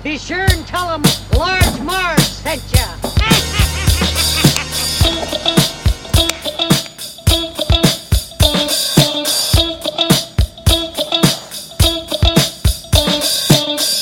Be sure and tell them Large Marge sent ya.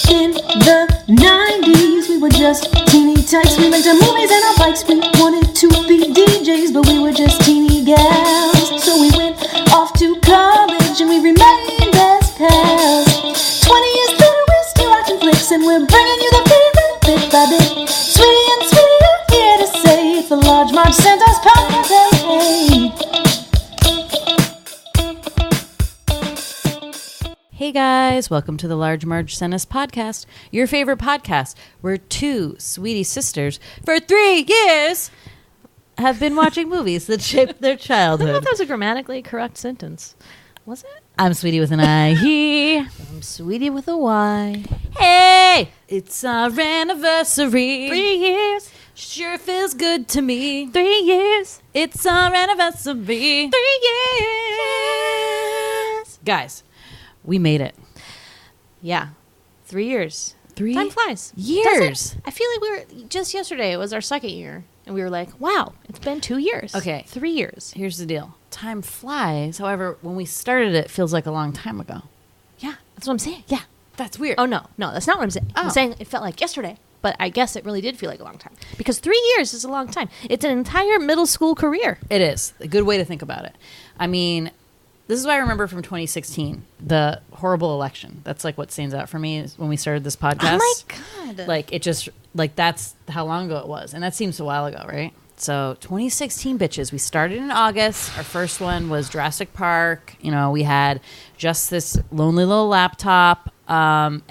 In the 90s, we were just teeny tykes. We went to movies and our bikes. We wanted to be DJs, but we were just teeny gals. So we went off to college and we remained best pals. 20 years later, we're still watching flicks and we're bringing you the fever bit by bit. Sweetie and Sweetie are here to say it's the Large Marge sent us podcast. Hey. Hey guys, welcome to the Large Marge Sent Us podcast, your favorite podcast, where two sweetie sisters for 3 years have been watching movies that shaped their I don't know childhood. if that was a grammatically correct sentence. Was it? I'm Sweetie with an I. He. I'm Sweetie with a Y. Hey, it's our anniversary. 3 years. Sure feels good to me. 3 years. It's our anniversary. 3 years. Guys, we made it. Yeah. 3 years. 3 Time flies. years. Doesn't it? I feel like we were just yesterday. It was our second year. And we were like, wow, it's been 2 years. Okay. 3 years. Here's the deal. Time flies. However, when we started it feels like a long time ago. Yeah. That's what I'm saying. Yeah, that's weird. Oh, no. No, that's not what I'm saying. Oh. I'm saying it felt like yesterday. But I guess it really did feel like a long time. Because 3 years is a long time. It's an entire middle school career. It is a good way to think about it. I mean, this is what I remember from 2016, the horrible election. That's like what stands out for me is when we started this podcast. Oh, my God. Like, it just, like, that's how long ago it was. And that seems a while ago, right? So 2016, bitches. We started in August. Our first one was Jurassic Park. You know, we had just this lonely little laptop and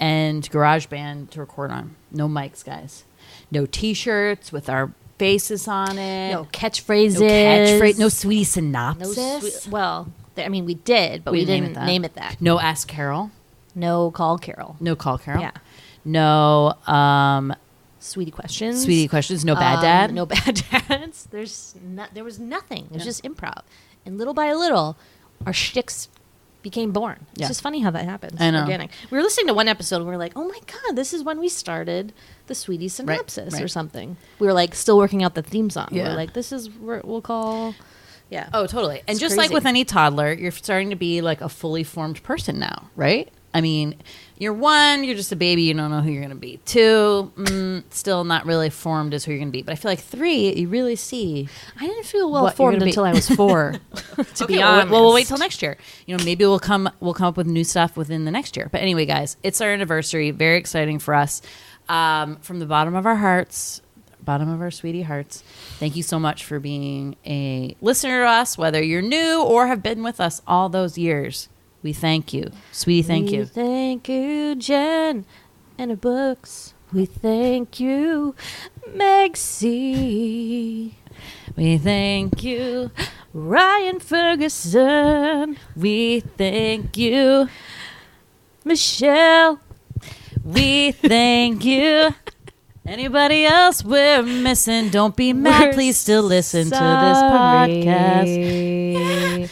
GarageBand to record on. No mics, guys. No T-shirts with our faces on it. No catchphrases. No Sweetie Synopsis. We did, but we didn't name it that. No Ask Carol. No Call Carol. No Call Carol. Yeah. No Sweetie Questions. Sweetie Questions. No Bad Dad. No Bad Dads. There was nothing. It was just improv. And little by little, our shticks became born. It's Yeah. just funny how that happens. I know. Organic. We were listening to one episode and we were like, oh my God, this is when we started the Sweetie Synopsis right. or something. We were like still working out the theme song. We Yeah. were like, this is what we'll call... Yeah. Oh, totally. And It's just crazy. like with any toddler, you're starting to be like a fully formed person now, right? I mean, you're 1, you're just a baby, you don't know who you're going to be. 2, still not really formed as who you're going to be. But I feel like 3, you really see. I didn't feel well what you're formed gonna be. until I was 4. To be honest. Well, we'll wait till next year. You know, maybe we'll come up with new stuff within the next year. But anyway, guys, it's our anniversary. Very exciting for us. From the bottom of our hearts, bottom of our sweetie hearts, thank you so much for being a listener to us, whether you're new or have been with us all those years. We thank you. Sweetie, thank you. Thank you, Jen, and her books. We thank you, Meg C. We thank you. Ryan Ferguson. We thank you. Michelle. We thank you. Anybody else we're missing, don't be mad. We're Please still listen to this sorry. podcast.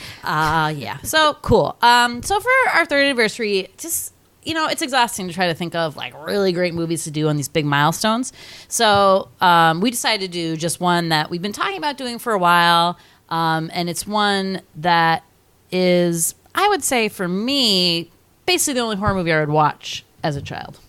Yeah. So cool. So for our 3rd anniversary, just, you know, it's exhausting to try to think of like really great movies to do on these big milestones. So we decided to do just one that we've been talking about doing for a while. And it's one that is, I would say for me, basically the only horror movie I would watch as a child.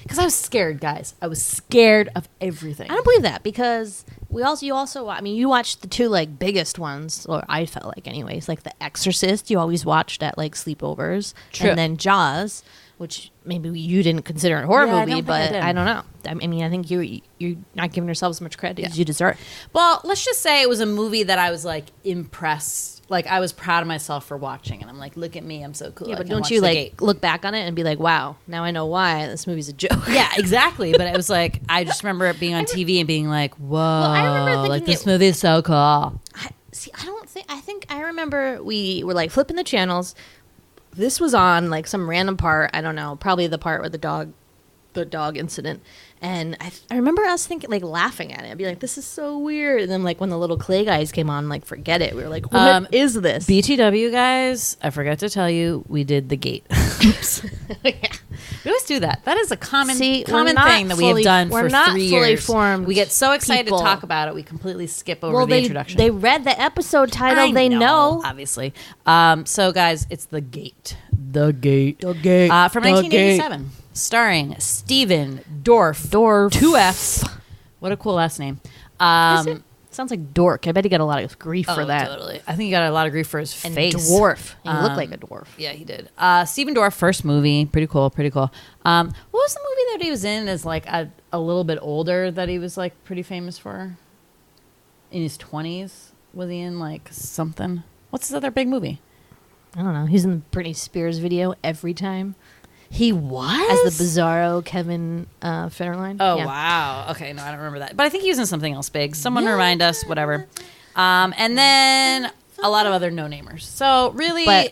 Because I was scared, guys. I was scared of everything. I don't believe that because you watched the 2 like biggest ones, or I felt like anyways, like The Exorcist. You always watched at like sleepovers, True. And then Jaws, which maybe you didn't consider a horror Yeah, I movie, don't think I but did. I don't know. I mean, I think you're not giving yourself as much credit as you deserve. Well, let's just say it was a movie that I was like impressed. Like I was proud of myself for watching, and I'm like, look at me, I'm so cool. Yeah, I but can don't watch you The like Gate. look back on it and be like, wow, now I know why this movie's a joke. Yeah, exactly. But it was like I just remember it being on TV and being like, whoa, I remember thinking like this movie is so cool. I think I remember we were like flipping the channels. This was on like some random part. I don't know, probably the part where the dog incident. And I remember us thinking, like, laughing at it. I'd be like, this is so weird. And then, like, when the little clay guys came on, like, forget it. We were like, what is this? BTW, guys, I forgot to tell you, we did The Gate. Oops. Yeah. We always do that. That is a common we're common not thing that we have fully- done we're for not 3 fully years. formed We get so excited people. to talk about it, we completely skip over the introduction. They read the episode title. I They know. obviously. So, guys, it's The Gate. The Gate. The Gate. From 1987, starring Stephen Dorff. 2 F's. What a cool last name. Is it? Sounds like dork. I bet he got a lot of grief for that. Totally. I think he got a lot of grief for his And face. dwarf. He looked like a dwarf. Yeah, he did. Stephen Dorff, first movie. Pretty cool. What was the movie that he was in as like a little bit older that he was like pretty famous for? In his 20s? Was he in like something? What's his other big movie? I don't know. He's in the Britney Spears video every time He was? as the bizarro Kevin Federline. Oh, Yeah. wow. Okay, no, I don't remember that. But I think he was in something else big. Someone remind us, whatever. And then a lot of other no-namers. So really... But,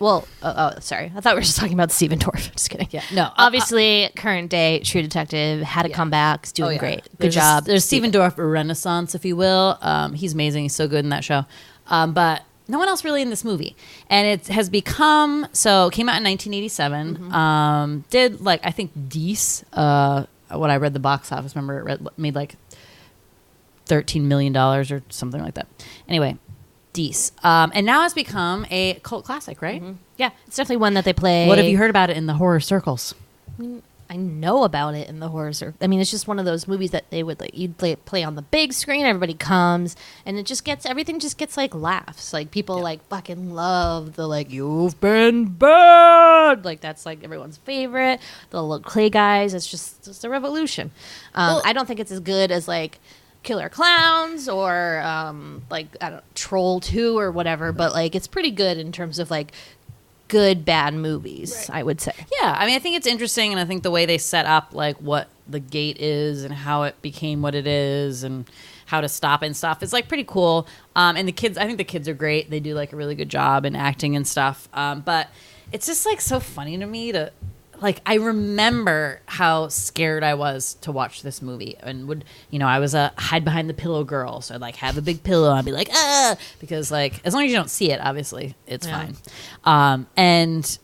sorry. I thought we were just talking about Stephen Dorff. Just kidding. Yeah, no. Obviously, current day, True Detective, had a comeback, is doing great. Good job. There's Stephen Dorff Renaissance, if you will. He's amazing. He's so good in that show. But no one else really in this movie. And it has become... So, it came out in 1987. Did, like, I think, Dees. When I read the box office, remember, it made, like, $13 million or something like that. Anyway, Dees. And now it's become a cult classic, right? Yeah, it's definitely one that they play. What have you heard about it in the horror circles? I know about it in the horror circle. I mean, it's just one of those movies that they would like. You'd play on the big screen. Everybody comes, and it just gets everything. Just gets like laughs. Like people like fucking love the like you've been bad. Like that's like everyone's favorite. The little clay guys. It's just a revolution. I don't think it's as good as like Killer Clowns or like I don't know, Troll 2 or whatever. But like it's pretty good in terms of like good bad movies, I would say. Yeah, I mean, I think it's interesting, and I think the way they set up like what the gate is and how it became what it is and how to stop it and stuff is like pretty cool. And the kids, I think the kids are great. They do like a really good job in acting and stuff. But it's just like so funny to me to like, I remember how scared I was to watch this movie and would, I was a hide behind the pillow girl. So I'd like have a big pillow and I'd be like, because like, as long as you don't see it, obviously it's fine. And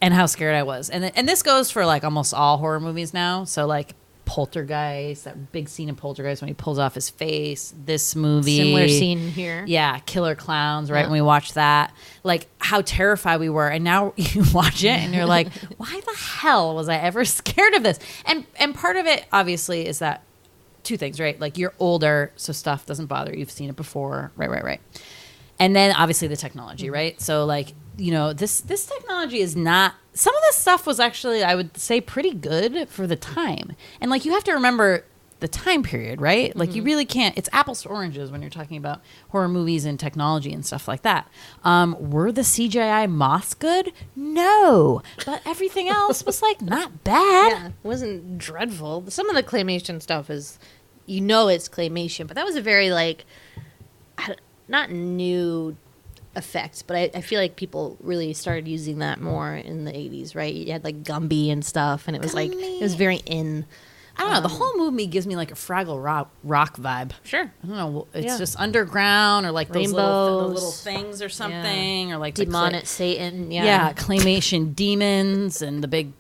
how scared I was. And this goes for like almost all horror movies now. So like Poltergeist, that big scene in Poltergeist when he pulls off his face, this movie. Similar scene here. Yeah, Killer Clowns, right? When we watched that. Like, how terrified we were. And now you watch it and you're like, why the hell was I ever scared of this? And part of it, obviously, is that two things, right? Like, you're older, so stuff doesn't bother you. You've seen it before. Right. And then, obviously, the technology, right? So, like, this technology is not... Some of this stuff was actually, I would say, pretty good for the time. And, like, you have to remember the time period, right? Like, you really can't... It's apples to oranges when you're talking about horror movies and technology and stuff like that. Were the CGI moths good? No. But everything else was, like, not bad. Yeah, it wasn't dreadful. Some of the claymation stuff is... it's claymation. But that was a very, like... Not new... effect, but I feel like people really started using that more in the 80s, right? You had like Gumby and stuff, and it was like it was very in. I don't know. The whole movie gives me like a Fraggle Rock vibe. Sure. I don't know. It's just underground or like those Rainbows. little things or something or like demonic Satan. Yeah, claymation demons and the big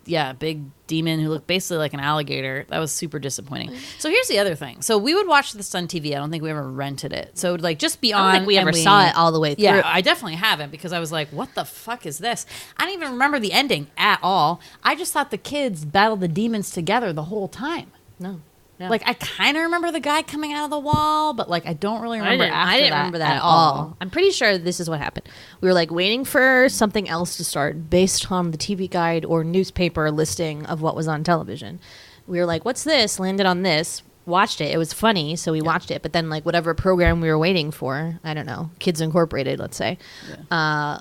demon who looked basically like an alligator. That was super disappointing. So here's the other thing. So we would watch this on TV. I don't think we ever rented it. So it would like just be on. I don't think we ever saw it all the way through. Yeah, I definitely haven't because I was like, what the fuck is this? I don't even remember the ending at all. I just thought the kids battled the demons together the whole time. No. Like, I kind of remember the guy coming out of the wall, but, like, I don't really remember I didn't remember that at all. I'm pretty sure this is what happened. We were, like, waiting for something else to start based on the TV guide or newspaper listing of what was on television. We were like, what's this? Landed on this. Watched it. It was funny, so we watched it. But then, like, whatever program we were waiting for, I don't know, Kids Incorporated, let's say,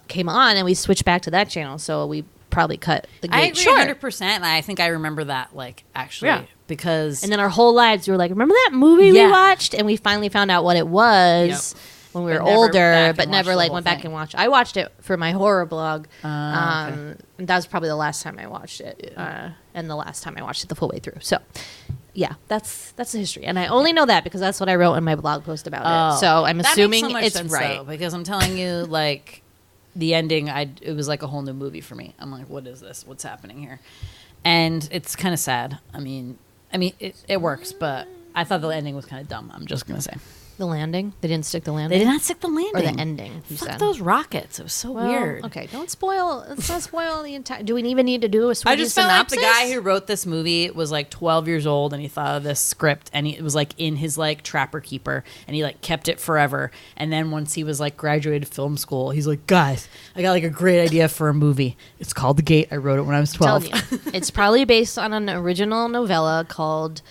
came on, and we switched back to that channel. So we probably cut the gate I agree short. 100%, and I think I remember that, like, actually, because... And then our whole lives, we were like, remember that movie we watched? And we finally found out what it was when we were older, but never, like, went back and watched. I watched it for my horror blog, and that was probably the last time I watched it, and the last time I watched it the full way through. So... Yeah, that's the history. And I only know that because that's what I wrote in my blog post about it. So I'm assuming that makes so much it's sense, right. though, because I'm telling you, like, the ending, it was like a whole new movie for me. I'm like, what is this? What's happening here? and it's kind of sad. I mean, it works, but I thought the ending was kind of dumb. I'm just gonna say. The landing? They didn't stick the landing? They did not stick the landing. Or the ending, you Fuck said. those rockets. It was so weird. Okay, let's not spoil the entire... Do we even need to do a Sweetie I just felt like synopsis? the guy who wrote this movie was like 12 years old and he thought of this script and it was like in his like Trapper Keeper and he like kept it forever. And then once he was like graduated film school, he's like, guys, I got like a great idea for a movie. It's called The Gate. I wrote it when I was 12. Telling you, it's probably based on an original novella called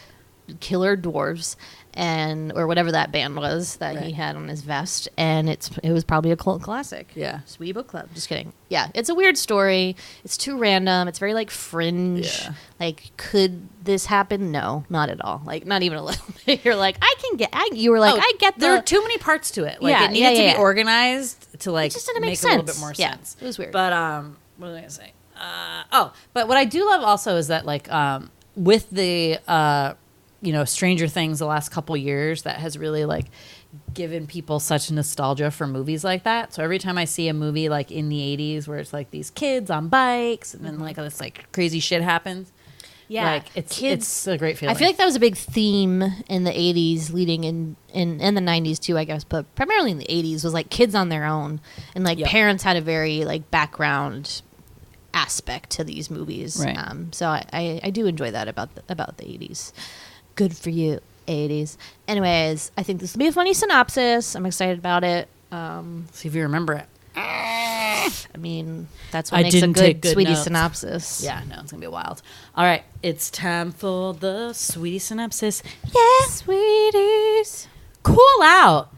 Killer Dwarves, or whatever that band was that he had on his vest, and it was probably a cult classic. Yeah. Sweetie Book Club. Just kidding. Yeah, it's a weird story. It's too random. It's very like fringe. Yeah. Like, could this happen? No, not at all. Like, not even a little bit. You're like, you were like, I get there are too many parts to it. Like Yeah, it needed yeah. to be organized to like just didn't make a little sense. bit more Yeah, sense. it was weird. But what was I gonna say? But what I do love also is that like with the Stranger Things the last couple years, that has really like given people such nostalgia for movies like that. So every time I see a movie like in the 80s where it's like these kids on bikes and then like this like crazy shit happens. Yeah, like it's a great feeling. I feel like that was a big theme in the 80s, leading in the 90s too, I guess, but primarily in the 80s was like kids on their own, and like parents had a very like background aspect to these movies. Right. So I do enjoy that about the 80s. Good for you, 80s. Anyways, I think this will be a funny synopsis. I'm excited about it. See if you remember it. I mean, that's what I makes a didn't take good good Sweetie notes. synopsis. Yeah, no, it's gonna be wild. All right, it's time for the Sweetie Synopsis. Yeah, sweeties. Cool out.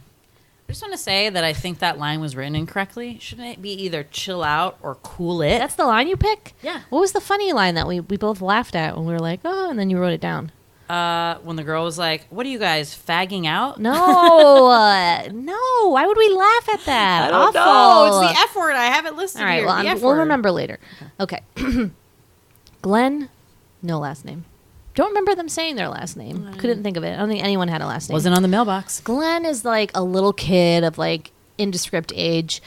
I just want to say that I think that line was written incorrectly. Shouldn't it be either chill out or cool it? That's the line you pick? Yeah. What was the funny line that we both laughed at when we were like, oh, and then you wrote it down? When the girl was like, "What are you guys fagging out?" No, no. Why would we laugh at that? I don't Awful. know. It's the F word. I have it listed All right, here. well, The F we'll word. remember later. Okay. Glenn, no last name. Don't remember them saying their last name. Couldn't think of it. I don't think anyone had a last name. Wasn't on the mailbox. Glenn is like a little kid of like indescript age.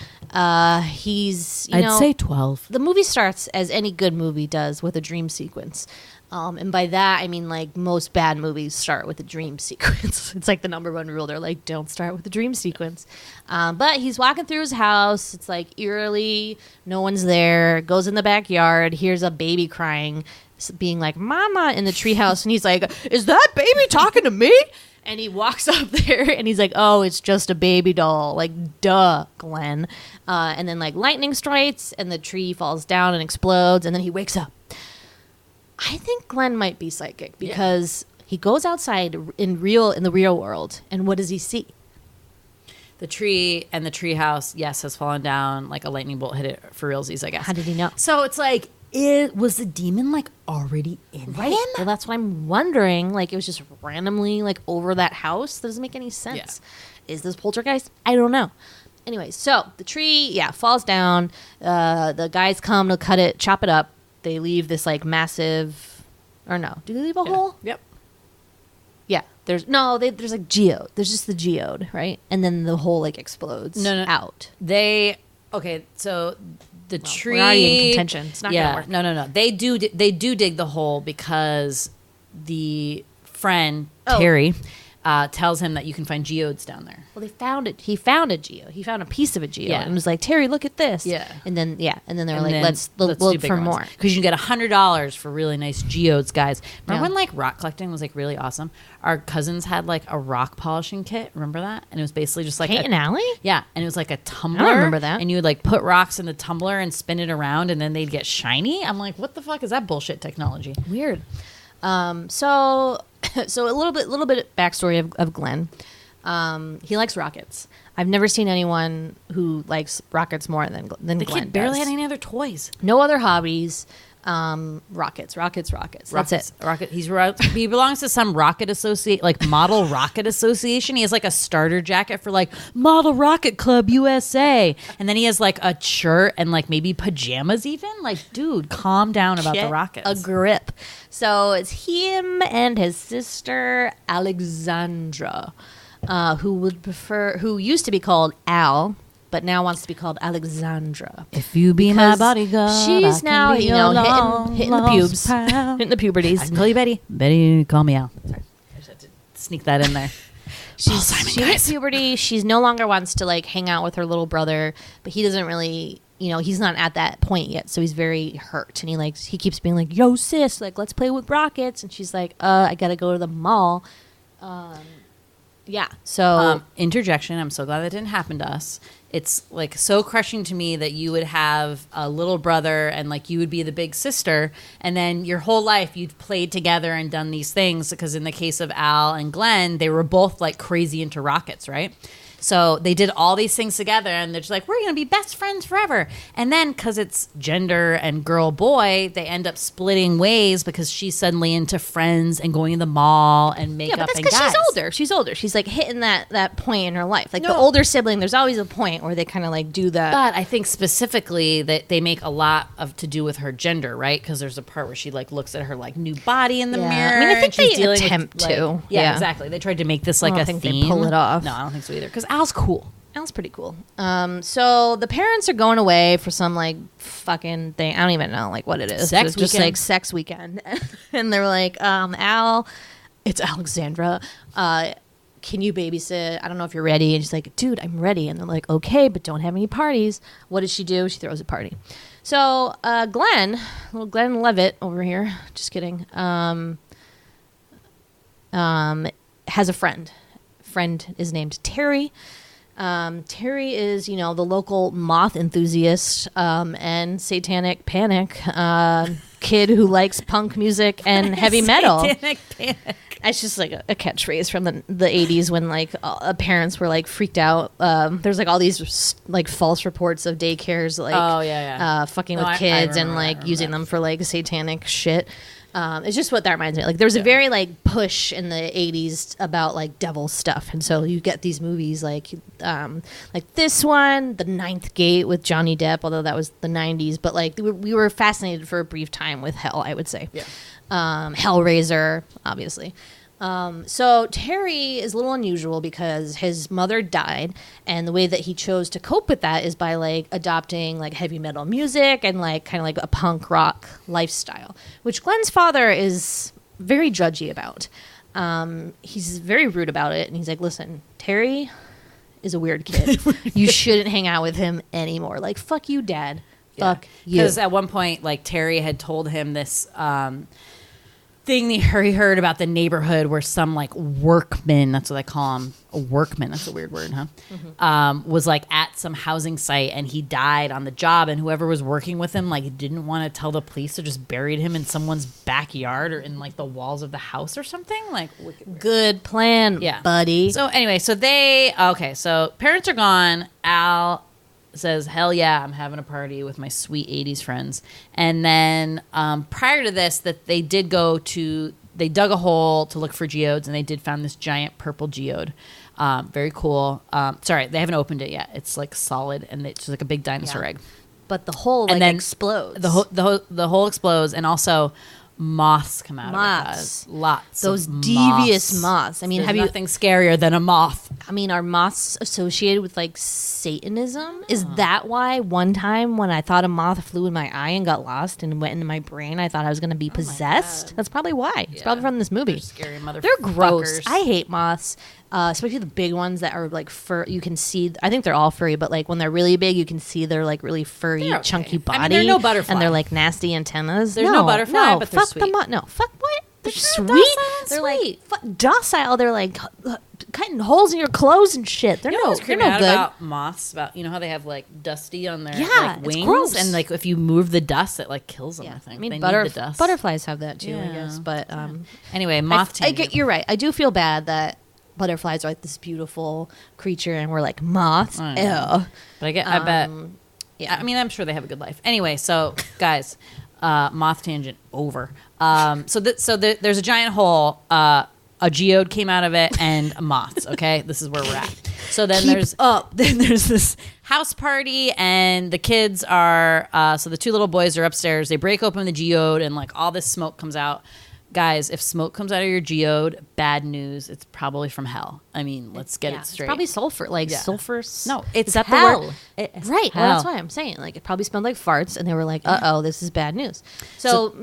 He's, I'd say 12. the movie starts as any good movie does, with a dream sequence. And by that, I mean, like, most bad movies start with a dream sequence. It's like the number one rule. They're like, don't start with a dream sequence. But he's walking through his house. It's like eerily, no one's there. Goes in the backyard, hears a baby crying, being like, "Mama," in the treehouse. And he's like, "Is that baby talking to me?" And he walks up there and he's like, "Oh, it's just a baby doll." Like, duh, Glenn. And then, like, lightning strikes and the tree falls down and explodes. And then he wakes up. I think Glenn might be psychic because he goes outside in the real world, and what does he see? The tree and the tree house, yes, has fallen down. Like a lightning bolt hit it for realsies, I guess. How did he know? So it's like, it was the demon like already in Right. him? Well, that's what I'm wondering. Like, it was just randomly like over that house. That doesn't make any sense. Is this poltergeist? I don't know. Anyway, so the tree, falls down. The guys come to chop it up. They leave this like massive, or no? Do they leave a hole? Yep. Yeah. There's like geode. There's just the geode, right? And then the hole like explodes out. So the tree. We're already in contention. It's not gonna work. No. They do dig the hole because the friend Terry tells him that you can find geodes down there. Well, they found it. He found a geode. He found a piece of a geode Yeah. and was like, "Terry, look at this." Yeah. And then they were And like, then let's look for more. because you can get $100 for really nice geodes, guys. Remember Yeah. when like rock collecting was like really awesome? Our cousins had like a rock polishing kit. Remember that? And it was basically just like Kate and Allie? Yeah, and it was like a tumbler. remember that. And you would like put rocks in the tumbler and spin it around, and then they'd get shiny. I'm like, what the fuck is that bullshit technology? Weird. So a little bit backstory of Glenn. He likes rockets. I've never seen anyone who likes rockets more than The Glenn kid barely does. had any other toys. No other hobbies. Rockets. That's it. Rocket. He belongs to some model rocket association. He has like a starter jacket for like Model Rocket Club USA, and then he has like a shirt and like maybe pajamas even. Like, dude, calm down about the Get rockets. a grip. So it's him and his sister Alexandra, who used to be called Al, but now wants to be called Alexandra. If you be my Because bodyguard, she's now, be you your know, hitting the long pubes, lost pal. hitting the puberties. I can call you Betty. Betty, call me Al. Sorry. I just had to sneak that in there. She hit puberty. She's no longer wants to like hang out with her little brother, but he doesn't really, you know, he's not at that point yet, so he's very hurt, and he keeps being like, "Yo, sis, like let's play with rockets," and she's like, I gotta go to the mall." Yeah. So Interjection. I'm so glad that didn't happen to us. It's like so crushing to me that you would have a little brother and like you would be the big sister, and then your whole life you've played together and done these things, because in the case of Al and Glenn, they were both like crazy into rockets, right? So they did all these things together, and they're just like, we're going to be best friends forever. And then because it's gender and girl boy, they end up splitting ways because she's suddenly into friends and going to the mall and makeup. yeah, but that's and because guys. she's older. She's older. She's like hitting that point in her life. Like the No. older sibling, there's always a point where they kind of like do that. But I think specifically that they make a lot of to do with her gender, right? Because there's a part where she like looks at her like new body in the Yeah. mirror. I mean, I think and she's they dealing attempt with, like, to. Yeah, Yeah. exactly. They tried to make this like don't a think they theme. pull it off. No, I don't think so either. Because Al's cool. That's pretty cool. So the parents are going away for some like fucking thing. I don't even know like what it is. Sex It's just weekend. like sex weekend, and they're like, Al, it's Alexandra. Can you babysit? I don't know if you're ready. And she's like, dude, I'm ready. And they're like, okay, but don't have any parties. What does she do? She throws a party. So Glenn, little Glenn Levitt over here, just kidding, has a friend. Friend is named Terry. Terry is, you know, the local moth enthusiast and satanic panic kid who likes punk music and heavy metal. Satanic panic. It's just like a catchphrase from the 80s when like parents were like freaked out. There's like all these like false reports of daycares like fucking No, with I kids and remember, I like remember using that. them for like satanic shit. It's just what that reminds me of. Like there was a very like push in the 80s about like devil stuff, and so you get these movies like this one, The Ninth Gate with Johnny Depp, although that was the 90s, but like we were fascinated for a brief time with hell, I would say. Yeah. Hellraiser, obviously. So Terry is a little unusual because his mother died, and the way that he chose to cope with that is by like adopting like heavy metal music and like kind of like a punk rock lifestyle, which Glenn's father is very judgy about. He's very rude about it, and he's like, listen, Terry is a weird kid. You shouldn't hang out with him anymore. Like, fuck you, Dad. Fuck you. Because at one point, like Terry had told him this thing that he heard about the neighborhood where some like workman, that's what they call him, a workman, that's a weird word, huh? Mm-hmm. Was like at some housing site and he died on the job, and whoever was working with him like didn't want to tell the police, so just buried him in someone's backyard or in like the walls of the house or something. Like Good plan, yeah, buddy. So anyway, so parents are gone. Al says, hell yeah, I'm having a party with my sweet 80s friends. And then prior to this, that they did they dug a hole to look for geodes, and they did find this giant purple geode. Very cool. Sorry, they haven't opened it yet. It's like solid, and it's just like a big dinosaur egg. But the hole like And then explodes. The hole explodes, and also moths come out Moths. of it. Lots Those of devious moths. I mean, There's have you? nothing scarier than a moth. I mean, are moths associated with like Satanism? Is that why one time when I thought a moth flew in my eye and got lost and went into my brain, I thought I was going to be possessed? That's probably why. It's probably from this movie. They're scary motherfuckers. They're gross. I hate moths, especially the big ones that are like fur. You can see. I think they're all furry, but like when they're really big, you can see their like really furry, They're okay. chunky body. I mean, they're no butterfly. and they're like nasty antennas. There's no butterfly, but they're fuck sweet. No, fuck what? They're so sweet. docile and They're sweet. like docile. They're like cutting holes in your clothes and shit. They're You know no, what's they're creepy no out good. about moths? About, you know how they have like dusty on their Yeah, like, it's wings, gross. and like if you move the dust, it like kills them. Yeah. I think. I mean, they need the dust. butterflies have that too, I Yeah. guess. But Anyway, moth. I get you're right. I do feel bad that butterflies are like this beautiful creature, and we're like moths. I know. Ew. But I bet. Yeah. I mean, I'm sure they have a good life. Anyway, so guys, moth tangent over. There's a giant hole. A geode came out of it, and moths. Okay, this is where we're at. So then there's this house party, and the kids are. So the two little boys are upstairs. They break open the geode, and like all this smoke comes out. guys, if smoke comes out of your geode, bad news. It's probably from hell. I mean, let's get it straight. It's probably sulfur, sulfur. No, it's is that hell. the word? It's right. hell. Well, that's why I'm saying. Like, it probably smelled like farts, and they were like, "Uh-oh, this is bad news." So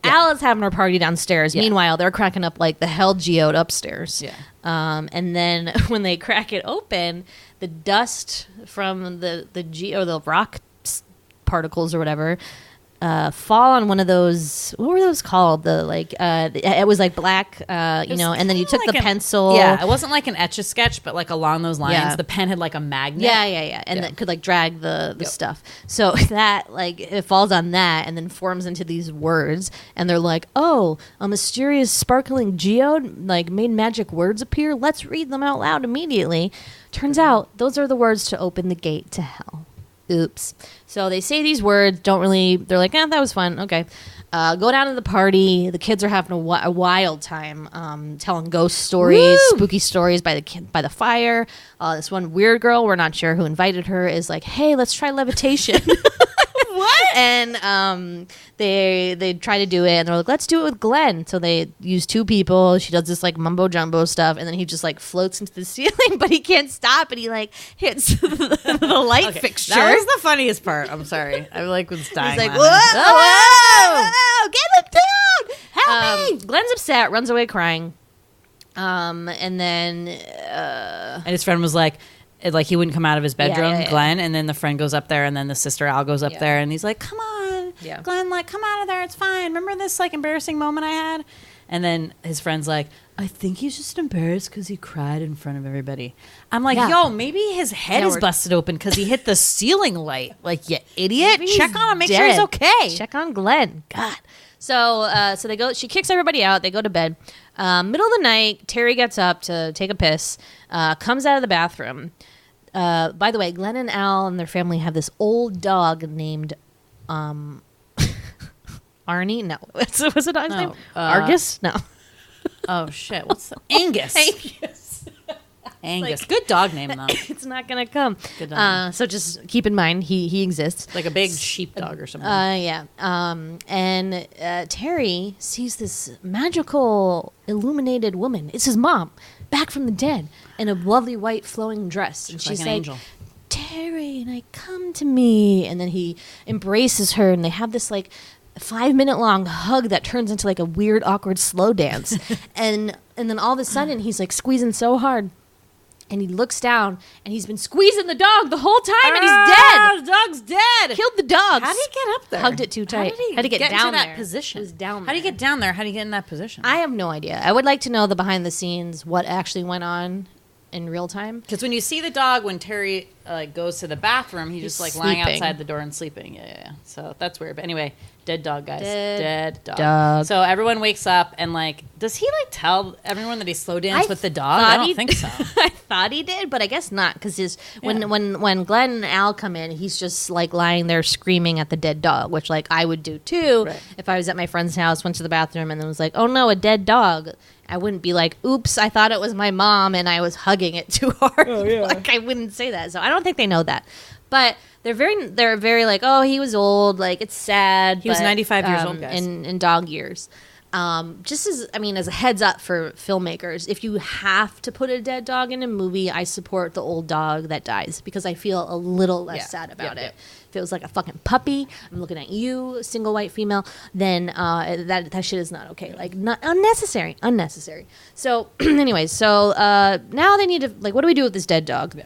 Al is having her party downstairs. Meanwhile, they're cracking up like the hell geode upstairs. Yeah. And then when they crack it open, the dust from the rock particles or whatever fall on one of those. What were those called? It was like black, and then you took the pencil. Yeah, it wasn't like an Etch-a-Sketch, but like along those lines. Yeah. The pen had like a magnet. Yeah. And that could like drag the stuff. So that it falls on that and then forms into these words. And they're like, oh, a mysterious sparkling geode like made magic words appear. Let's read them out loud immediately. Turns out those are the words to open the gate to hell. Oops. So they say these words, they're like, that was fun. Okay. Go down to the party. The kids are having a wild time telling ghost stories, spooky stories by the fire. This one weird girl, we're not sure who invited her, is like, hey, let's try levitation. What? And they try to do it, and they're like, let's do it with Glenn. So they use two people. She does this like mumbo jumbo stuff, and then he just like floats into the ceiling, but he can't stop, and he like hits the light fixture. That was the funniest part. I'm sorry. I was dying. He's like, laughing. whoa, get him down! Help me! Glenn's upset, runs away crying, and then And his friend was like he wouldn't come out of his bedroom, Glenn, and then the friend goes up there, and then the sister Al goes up there, and he's like, come on, Glenn, like, come out of there, it's fine. Remember this like embarrassing moment I had? And then his friend's like, I think he's just embarrassed because he cried in front of everybody. I'm like, yo, maybe his head is busted open because he hit the ceiling light. Like, you idiot. Check on him, make sure he's okay. Check on Glenn. God. So they go. She kicks everybody out. They go to bed. Middle of the night, Terry gets up to take a piss. Comes out of the bathroom. By the way, Glenn and Al and their family have this old dog named Arnie. No, what's the dog's name? Argus. No. Oh shit! What's the Angus? Angus. Like, good dog name though. It's not gonna come. Good dog. So just keep in mind he exists. Like a big sheepdog or something. Yeah. And Terry sees this magical illuminated woman. It's his mom, back from the dead, in a lovely white flowing dress. And she's like an angel. Terry, like, come to me. And then he embraces her, and they have this like 5-minute long hug that turns into like a weird awkward slow dance. and then all of a sudden he's like squeezing so hard, and he looks down, and he's been squeezing the dog the whole time, and he's dead. The dog's dead. Killed the dog. How did he get up there? Hugged it too tight. How did he get down into that there? position? He was down How do you there. get down there? How do you get in that position? I have no idea. I would like to know the behind the scenes, what actually went on in real time. Because when you see the dog, when Terry goes to the bathroom, he's just like lying sleeping. outside the door and sleeping. Yeah. So that's weird. But anyway, dead dog, guys. Dead dog. dog. So everyone wakes up, and like, does he like tell everyone that he slow danced with the dog? thought I don't he- think so. I thought he did, but I guess not, because when Glenn and Al come in, he's just like lying there screaming at the dead dog, which like I would do too if I was at my friend's house, went to the bathroom, and then was like, oh no, a dead dog. I wouldn't be like, oops, I thought it was my mom and I was hugging it too hard. Oh, yeah. Like, I wouldn't say that. So I don't think they know that. But they're very like, oh, he was old. Like, it's sad. He was 95 years old, guys. In dog years. Just as a heads up for filmmakers, if you have to put a dead dog in a movie, I support the old dog that dies, because I feel a little less sad about it. If it was like a fucking puppy, I'm looking at you, single white female, then that shit is not okay. Like, not unnecessary. So anyways, now they need to, like, what do we do with this dead dog? Yeah.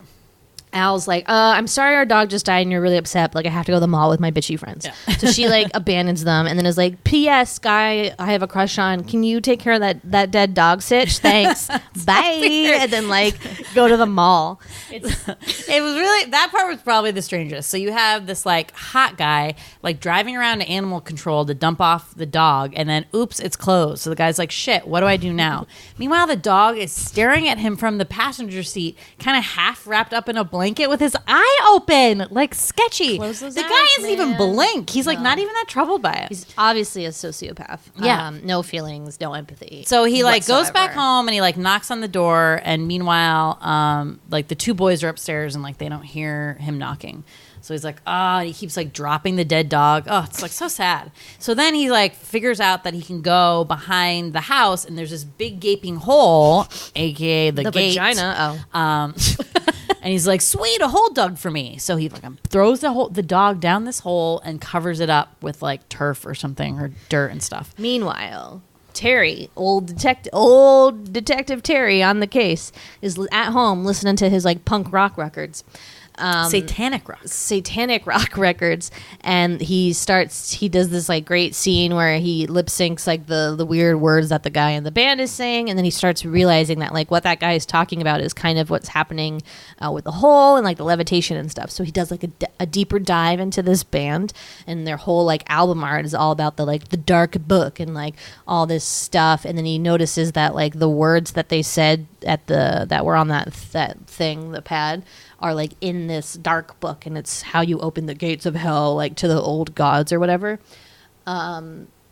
Al's like, I'm sorry our dog just died and you're really upset, but like, I have to go to the mall with my bitchy friends. Yeah. So she like abandons them, and then is like, P.S. guy I have a crush on, can you take care of that dead dog sitch? Thanks. Bye. And then like go to the mall. It was really, that part was probably the strangest. So you have this like hot guy like driving around to animal control to dump off the dog, and then oops, it's closed. So the guy's like, shit, what do I do now? Meanwhile, the dog is staring at him from the passenger seat, kind of half wrapped up in a blanket with his eye open, like sketchy. Close those the eyes, guy isn't even man. blink. He's like not even that troubled by it. He's obviously a sociopath. Yeah. No feelings, no empathy. So he like goes back whatsoever. home, and he like knocks on the door, and meanwhile like the two boys are upstairs, and like they don't hear him knocking. So he's like, he keeps like dropping the dead dog. Oh, it's like so sad. So then he like figures out that he can go behind the house, and there's this big gaping hole, aka the gate. Vagina. And he's like, sweet, a hole dug for me. So he like throws the dog down this hole and covers it up with like turf or something, or dirt and stuff. Meanwhile, Terry, old detective Terry on the case, is at home listening to his like punk rock records. Satanic rock records, and he does this like great scene where he lip syncs like the weird words that the guy in the band is saying, and then he starts realizing that like what that guy is talking about is kind of what's happening with the hole and like the levitation and stuff. So he does like a deeper dive into this band, and their whole like album art is all about the dark book and like all this stuff. And then he notices that like the words that they said that were on that thing, the pad, are like in this dark book, and it's how you open the gates of hell, like to the old gods or whatever.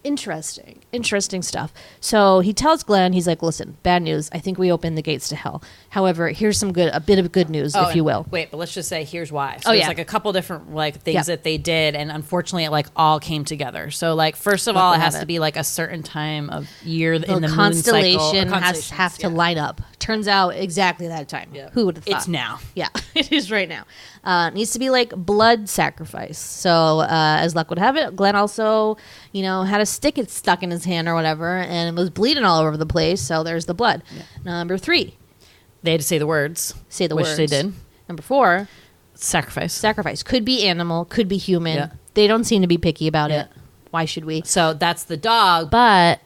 Interesting stuff. So he tells Glenn, he's like, listen, bad news. I think we opened the gates to hell. However, here's a bit of good news, if you will. Wait, but let's just say here's why. So there's like a couple different like things that they did, and unfortunately it like all came together. So like first of all, it has to be like a certain time of year in the constellation moon cycle. have to line up. Turns out exactly that time. Yeah. Who would have thought? It's now. Yeah, it is right now. It needs to be like blood sacrifice. So as luck would have it, Glenn also, had a stick stuck in his hand or whatever, and it was bleeding all over the place. So there's the blood. Yeah. Number 3. They had to say the words. Which they did. Number 4. Sacrifice. Could be animal, could be human. Yeah. They don't seem to be picky about it. Why should we? So that's the dog, but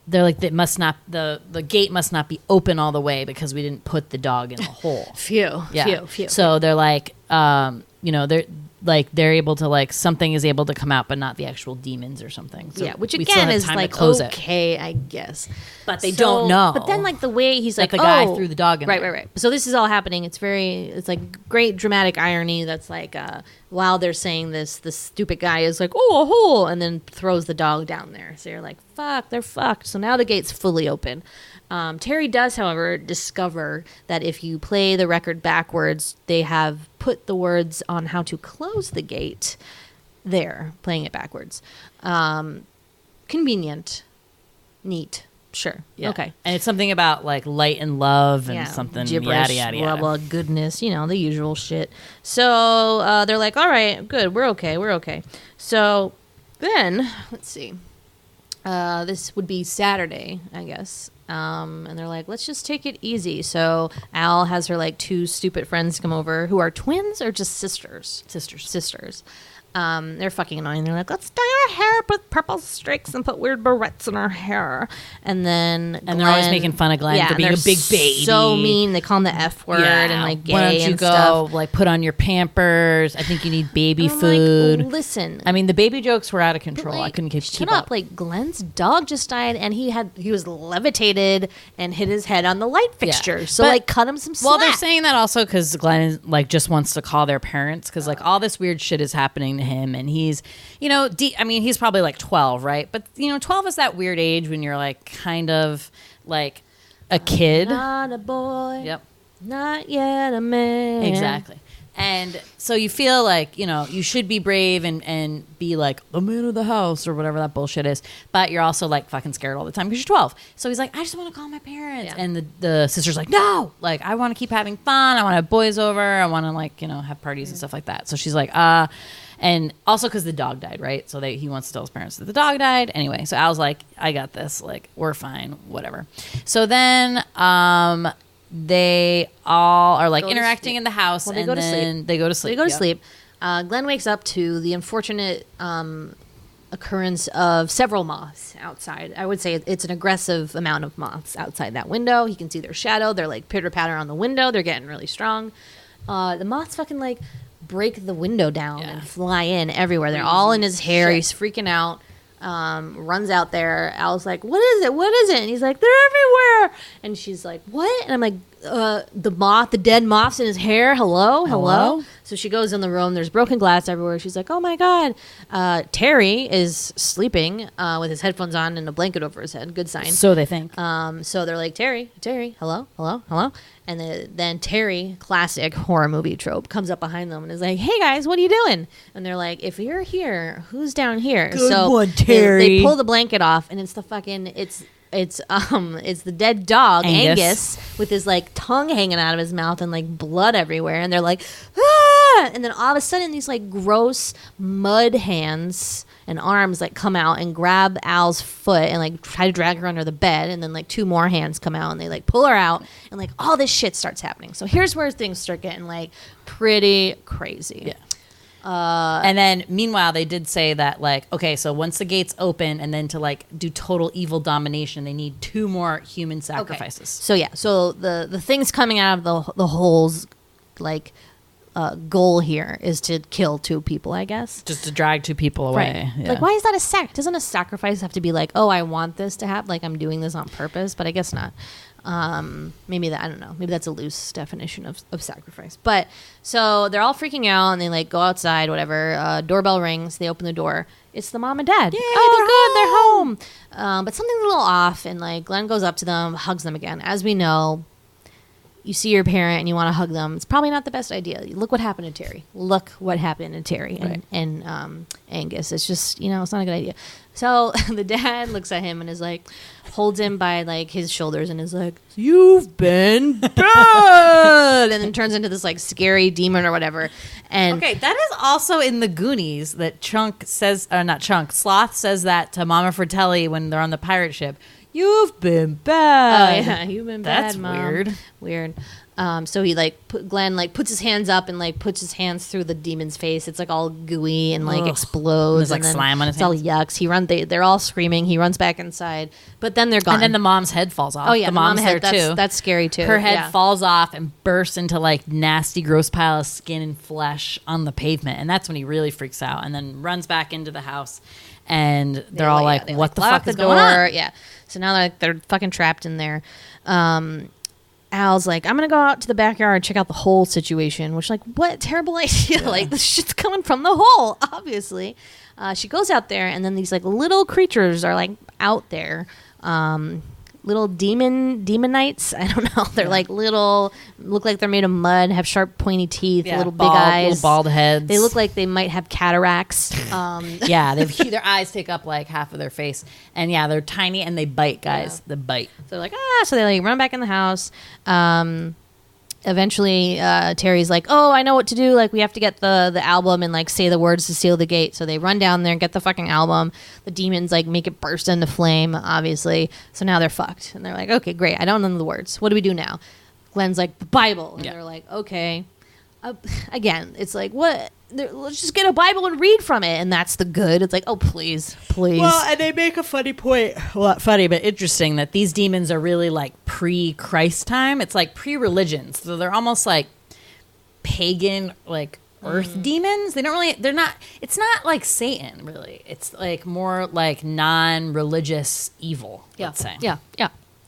they're like, the gate must not be open all the way because we didn't put the dog in the hole. Few. So they're like, they're able to like, something is able to come out, but not the actual demons or something. So which again is like okay, I guess. But they don't know. But then like the way he's like, the guy threw the dog in right, there. Right. So this is all happening. It's like great dramatic irony. That's like while they're saying this, the stupid guy is like, oh, a hole, and then throws the dog down there. So you're like, fuck, they're fucked. So now the gate's fully open. Terry does, however, discover that if you play the record backwards, they have put the words on how to close the gate there, playing it backwards. Convenient. Neat. Sure. Yeah. Okay. And it's something about like light and love and something gibberish, yada, blah, blah, goodness, the usual shit. So they're like, all right, good. We're okay. So then, let's see. This would be Saturday, I guess. And they're like, let's just take it easy. So Al has her like 2 stupid friends come over who are twins or just sisters. They're fucking annoying. They're like, let's dye our hair with purple streaks and put weird barrettes in our hair. And then they're always making fun of Glenn for being a big baby. So mean. They call him the F word and like gay. Why don't you and go stuff. like put on your Pampers? I think you need baby food. Like, listen. I mean, the baby jokes were out of control. Like, I couldn't keep shut up. up. Like Glenn's dog just died, and he was levitated and hit his head on the light fixture. So like, cut him some slack. Well, they're saying that also because Glenn like just wants to call their parents because like all this weird shit is happening to him, and he's he's probably like 12, right? But 12 is that weird age when you're like kind of like a kid. Not a boy. Yep. Not yet a man. Exactly. And so you feel like, you should be brave and be like the man of the house or whatever that bullshit is. But you're also like fucking scared all the time because you're 12. So he's like, I just want to call my parents. Yeah. And the sister's like, no, like I want to keep having fun. I want to have boys over. I want to like, have parties and stuff like that. So she's like, and also because the dog died, right? So he wants to tell his parents that the dog died. Anyway, so Al's like, I got this. Like, we're fine, whatever. So then they all are like interacting in the house, and then they go to sleep. Glenn wakes up to the unfortunate occurrence of several moths outside. I would say it's an aggressive amount of moths outside that window. He can see their shadow. They're like pitter-patter on the window. They're getting really strong. The moths fucking like break the window down and fly in everywhere. They're all in his hair. He's freaking out. runs out there. Al's like, what is it? What is it? And he's like, they're everywhere. And she's like, what? And I'm like, the dead moths in his hair. Hello. So she goes in the room. There's broken glass everywhere. She's like, oh my God. Terry is sleeping with his headphones on and a blanket over his head. Good sign. So they think. So they're like, Terry, hello. And then Terry, classic horror movie trope, comes up behind them and is like, hey guys, what are you doing? And they're like, if you're here, who's down here? Good one, Terry. They pull the blanket off and it's the fucking, it's the dead dog, Angus, with his like tongue hanging out of his mouth and like blood everywhere. And they're like, ah! And then all of a sudden these like gross mud hands and arms like come out and grab Al's foot and like try to drag her under the bed. And then like two more hands come out and they like pull her out and like all this shit starts happening. So here's where things start getting like pretty crazy. Yeah. And then meanwhile they did say that like, okay, so once the gates open and then to like do total evil domination, they need 2 more human sacrifices. Okay. So the things coming out of the holes like goal here is to kill 2 people, I guess. Just to drag 2 people away. Right. Yeah. Like, why is that a doesn't a sacrifice have to be like, oh, I want this to happen, like I'm doing this on purpose? But I guess not. Maybe that, I don't know, maybe that's a loose definition of sacrifice. But so they're all freaking out and they like go outside, whatever. Doorbell rings, they open the door, it's the mom and dad. Yay, oh, good, they're home. But something's a little off, and like Glenn goes up to them, hugs them again. As we know, you see your parent and you want to hug them, it's probably not the best idea. Look what happened to Terry. And Angus. It's just, it's not a good idea. So the dad looks at him and is like, holds him by like his shoulders and is like, you've been bad. And then turns into this like scary demon or whatever. And okay, that is also in the Goonies that Sloth says that to Mama Fratelli when they're on the pirate ship. You've been bad. Oh yeah, you've been bad. That's Mom. Weird. So he Glenn puts his hands up and like puts his hands through the demon's face. It's like all gooey and like explodes. There's like slime on his hands. It's all yucks. They're all screaming. He runs back inside, but then they're gone. And then the mom's head falls off. Oh yeah, the mom's there too. That's scary too. Her head falls off and bursts into like nasty, gross pile of skin and flesh on the pavement, and that's when he really freaks out. And then runs back into the house, and they're all like, "What the fuck is going on?" Yeah. So now they're fucking trapped in there. Al's like, I'm gonna go out to the backyard and check out the hole situation, which like, what terrible idea. Like, the shit's coming from the hole, obviously. She goes out there and then these like little creatures are like out there. Little demonites. I don't know. They're like little, look like they're made of mud, have sharp pointy teeth, little big eyes. Little bald heads. They look like they might have cataracts. Yeah, their eyes take up like half of their face. And yeah, they're tiny and they bite, guys. Yeah. They bite. So they're like, so they like run back in the house. Eventually, Terry's like, oh, I know what to do. Like, we have to get the album and like say the words to seal the gate. So they run down there and get the fucking album. The demons like make it burst into flame, obviously. So now they're fucked. And they're like, okay, great. I don't know the words. What do we do now? Glenn's like, the Bible. And they're like, okay. Again, it's like, what? Let's just get a Bible and read from it. And that's the good. It's like, oh, please. Well, and they make a funny point. Well, not funny, but interesting that these demons are really like pre-Christ time. It's like pre-religion. So they're almost like pagan, like earth demons. It's not like Satan, really. It's like more like non-religious evil, let's say. Yeah,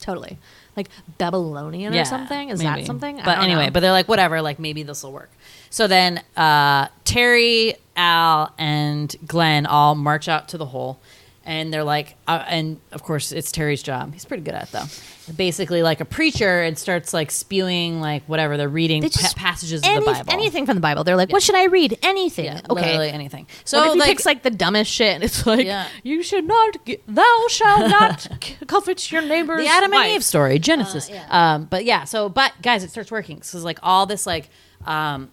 totally. Like Babylonian or something? Is maybe. That something? But anyway, but they're like, whatever, like maybe this will work. So then Terry, Al, and Glenn all march out to the hole. And they're like, and of course, it's Terry's job. He's pretty good at it, though. Basically, like a preacher, and starts like spewing like whatever they're reading passages of the Bible. Anything from the Bible. They're like, what should I read? Anything. Yeah, okay, literally anything. So what if he picks like the dumbest shit, and it's like, you should not, thou shalt not covet your neighbor's the Adam wife. and Eve story, Genesis. But guys, it starts working. So it's like all this like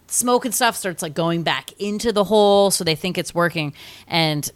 smoke and stuff starts like going back into the hole, so they think it's working, and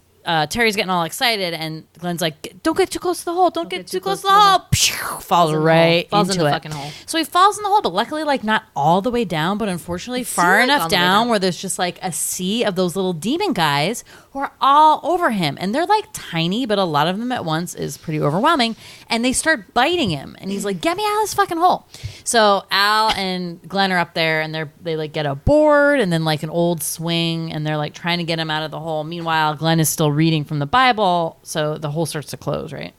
Terry's getting all excited, and Glenn's like, don't get too close to the hole. Don't get too close to the hole. Falls right into into the it. fucking hole. So he falls in the hole, but luckily, like, not all the way down, but unfortunately far enough down where there's just, like, a sea of those little demon guys who are all over him. And they're, like, tiny, but a lot of them at once is pretty overwhelming. And they start biting him. And he's like, get me out of this fucking hole. So Al and Glenn are up there, and they like, get a board and then, like, an old swing, and they're, like, trying to get him out of the hole. Meanwhile, Glenn is still reading from the Bible. So the hole starts to close, right?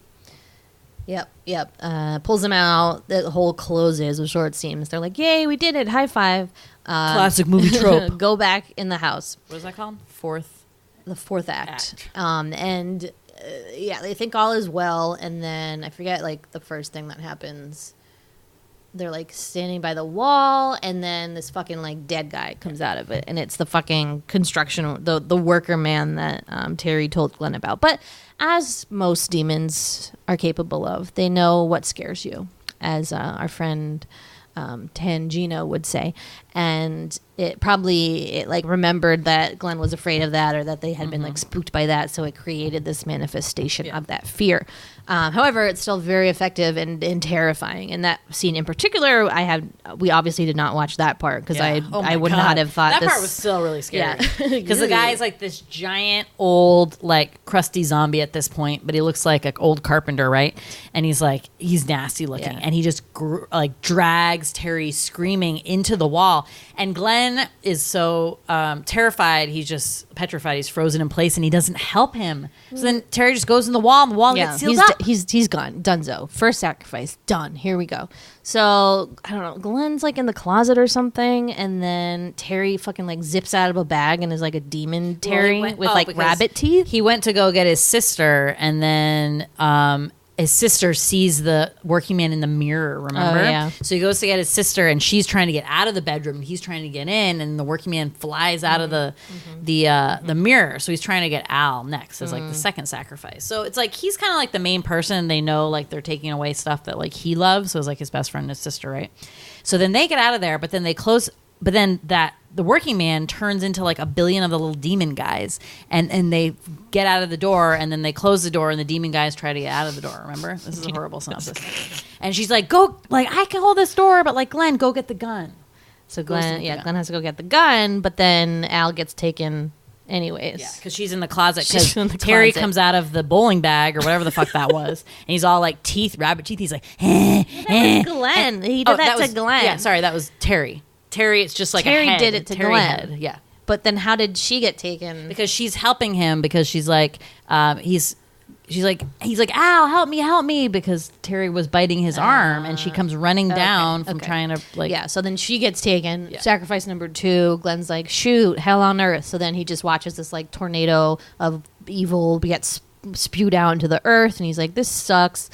Yep. Pulls them out. The hole closes, or so it seems. They're like, yay, we did it. High five. Classic movie trope. Go back in the house. What is that called? The fourth act. They think all is well. And then I forget, like, the first thing that happens. They're like standing by the wall, and then this fucking like dead guy comes out of it, and it's the fucking construction, the worker man that Terry told Glenn about. But as most demons are capable of, they know what scares you, as our friend Tangina would say, and it like remembered that Glenn was afraid of that, or that they had been like spooked by that, so it created this manifestation of that fear. However, it's still very effective and terrifying. And that scene in particular, we obviously did not watch that part because I would not have thought that part was still really scary. Because the guy's like this giant old like crusty zombie at this point, but he looks like an old carpenter, right? And he's nasty looking, and he just drags Terry screaming into the wall. And Glenn is so terrified, he's just petrified, he's frozen in place, and he doesn't help him. So then Terry just goes in the wall, and the wall gets sealed up. He's gone. Donezo. First sacrifice. Done. Here we go. So, I don't know. Glenn's like in the closet or something, and then Terry fucking like zips out of a bag and is like a demon Terry with like rabbit teeth. He went to go get his sister, and then his sister sees the working man in the mirror, remember? Oh, yeah. So he goes to get his sister, and she's trying to get out of the bedroom. He's trying to get in, and the working man flies out of the mirror. So he's trying to get Al next as like the second sacrifice. So it's like he's kind of like the main person. They know like they're taking away stuff that like he loves. So it's like his best friend and his sister, right? So then they get out of there, but then they close. But then the working man turns into like a billion of the little demon guys, and they get out of the door, and then they close the door, and the demon guys try to get out of the door. Remember, this is a horrible synopsis. And she's like, "Go, like I can hold this door, but like Glenn, go get the gun." So Glenn has to go get the gun, but then Al gets taken anyways. Yeah, because she's in the closet. Because Terry comes out of the bowling bag or whatever the fuck that was, and he's all like rabbit teeth. He's like, Glenn. He did that to Glenn. Yeah, sorry, that was Terry. Terry, it's just like Terry a head. did it to Terry Glenn. Head. Yeah. But then how did she get taken? Because she's helping him, because she's like, he's like, ow, help me, because Terry was biting his arm, and she comes running down from trying to like. Yeah, so then she gets taken. Yeah. Sacrifice number 2. Glenn's like, shoot, hell on earth. So then he just watches this like tornado of evil get spewed out into the earth, and he's like, this sucks.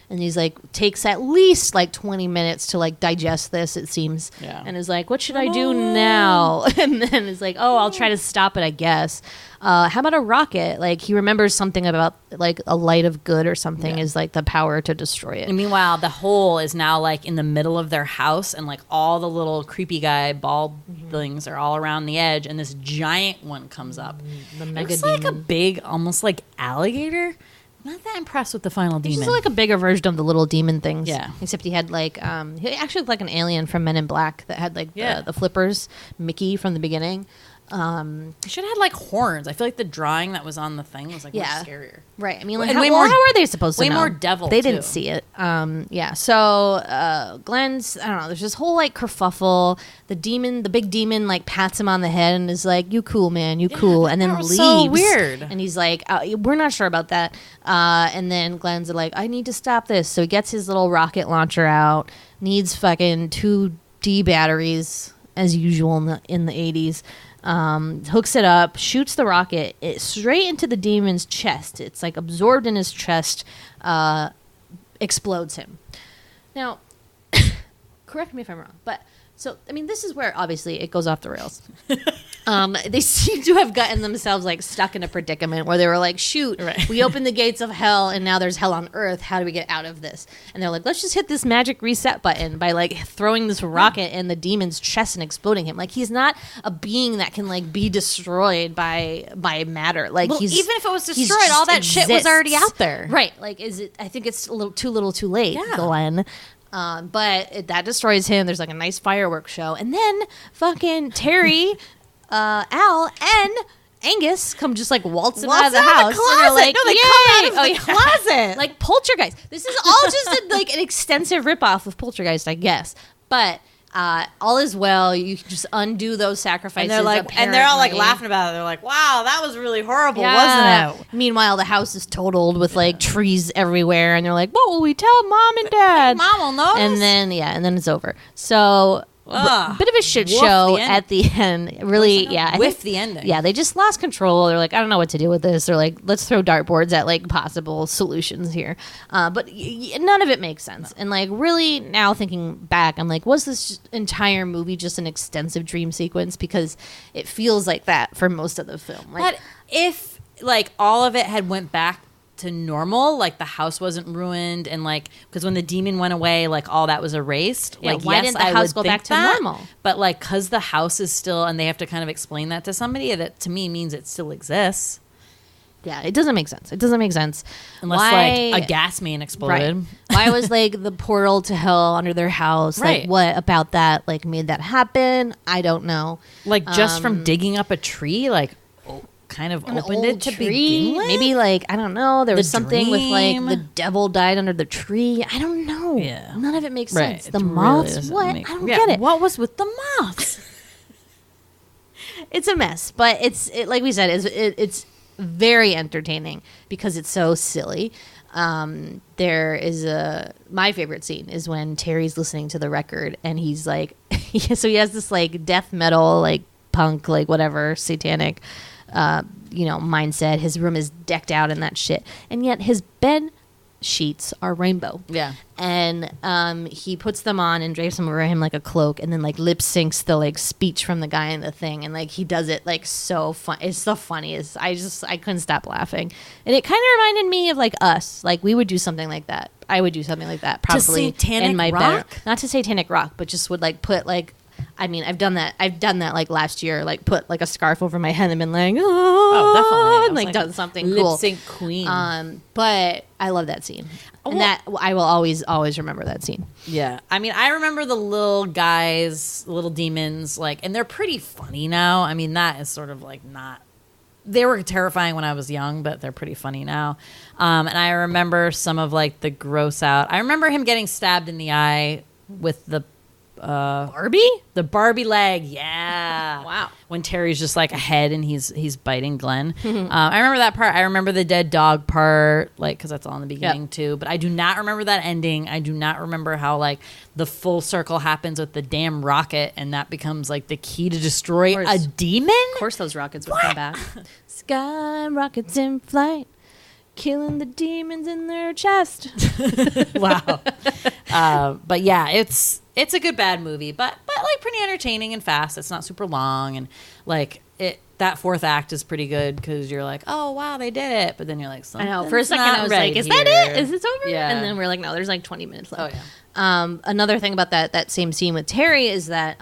And he's like, takes at least like 20 minutes to like digest this, it seems. Yeah. And is like, what should I do now? And then is like, oh, I'll try to stop it, I guess. How about a rocket? Like he remembers something about like a light of good or something is like the power to destroy it. And meanwhile, the hole is now like in the middle of their house, and like all the little creepy guy bald things are all around the edge, and this giant one comes up. The mega it's demon. like a big, almost like alligator. Not that impressed with the final demon. He's like a bigger version of the little demon things. Yeah. Except he had like, he actually looked like an alien from Men in Black that had like the flippers, Mickey from the beginning. He should have had like horns. I feel like the drawing that was on the thing was like more scarier. Right. I mean, like, how are they supposed to know? Way more devil, They didn't see it. So Glenn's, I don't know, there's this whole like kerfuffle. The big demon like pats him on the head and is like, you cool, man, you cool. And then leaves. So weird. And he's like, we're not sure about that. And then Glenn's like, I need to stop this. So he gets his little rocket launcher out, needs fucking 2 D batteries as usual in the 80s. Hooks it up, shoots the rocket straight into the demon's chest. It's like absorbed in his chest, explodes him. Now, correct me if I'm wrong, but so, I mean, this is where obviously it goes off the rails. They seem to have gotten themselves like stuck in a predicament where they were like, shoot, we opened the gates of hell and now there's hell on earth. How do we get out of this? And they're like, let's just hit this magic reset button by like throwing this rocket in the demon's chest and exploding him. Like he's not a being that can like be destroyed by matter. Like even if it was destroyed, all that shit was already out there. Right. Like I think it's a little too late, Glenn. But that destroys him. There's like a nice fireworks show. And then fucking Terry, Al, and Angus come just like waltzing out of the house. And they're like, they come out of the closet. Like Poltergeist. This is all just like an extensive ripoff of Poltergeist, I guess. But all is well. You can just undo those sacrifices. And they're all like apparently. laughing about it. They're like, "Wow, that was really horrible, Yeah. wasn't it?" Meanwhile, the house is totaled with like trees everywhere, and they're like, "What will we tell mom and dad?" Mom will notice. And then it's over. So bit of a shit Woof show the end. at the end. Really, I Whiff think- the ending. Yeah, they just lost control. They're like, I don't know what to do with this. They're like, let's throw dartboards at like possible solutions here. But none of it makes sense. And like, really, now thinking back, I'm like, was this entire movie just an extensive dream sequence? Because it feels like that for most of the film. Like, But if like all of it had went back to normal, like the house wasn't ruined, and like because when the demon went away, like all that was erased. Yeah, like, why yes, didn't the I house would go think back to that, normal? But like because the house is still, and they have to kind of explain that to somebody, that to me means it still exists, yeah, it doesn't make sense. It doesn't make sense. unless Why- like a gas main exploded. Right. Why was like the portal to hell under their house? Right. Like what about that like made that happen? I don't know. Like just from digging up a tree, like kind of An opened old it to tree? begin with. Maybe like I don't know. There was The something with like dream? the devil died under the tree. I don't know. Yeah. None of it makes Right. sense. It The really moths. doesn't What? make- I don't Yeah, get it. What was with the moths? It's a mess, but like we said, it's very entertaining because it's so silly. There is my favorite scene is when Terry's listening to the record and he's like, so he has this like death metal, like punk, like whatever, satanic, mindset. His room is decked out in that shit, and yet his bed sheets are rainbow. Yeah. And he puts them on and drapes them over him like a cloak, and then like lip syncs the like speech from the guy in the thing, and like he does it like so fun. It's the funniest. I couldn't stop laughing, and it kind of reminded me of like us. Like we would do something like that. I would do something like that probably Satanic in my rock? better, not to satanic rock, but just would like put like. I mean, I've done that like last year, like put like a scarf over my head and been like, Oh, definitely. and, like done something cool. Lip sync queen. But I love that scene, and that I will always remember that scene. Yeah. I mean, I remember the little guys, the little demons, like, and they're pretty funny now. I mean, that is sort of like not. They were terrifying when I was young, but they're pretty funny now. And I remember some of like the gross out. I remember him getting stabbed in the eye with the Barbie? the Barbie leg. Yeah. Wow. When Terry's just like a head and he's biting Glenn. I remember that part. I remember the dead dog part, like, because that's all in the beginning too. But I do not remember that ending. I do not remember how like the full circle happens with the damn rocket, and that becomes like the key to destroy Of a course. demon. Of course, those rockets would come back. Sky rockets in flight, killing the demons in their chest. Wow. But yeah, it's a good bad movie, but like pretty entertaining and fast. It's not super long, and like that fourth act is pretty good because you're like, oh wow, they did it, but then you're like, I know. For a something's second, not I was right like, "Is here. that it? Is this over?" Yeah. And then we're like, "No, there's like 20 minutes left." Oh yeah. Another thing about that same scene with Terry is that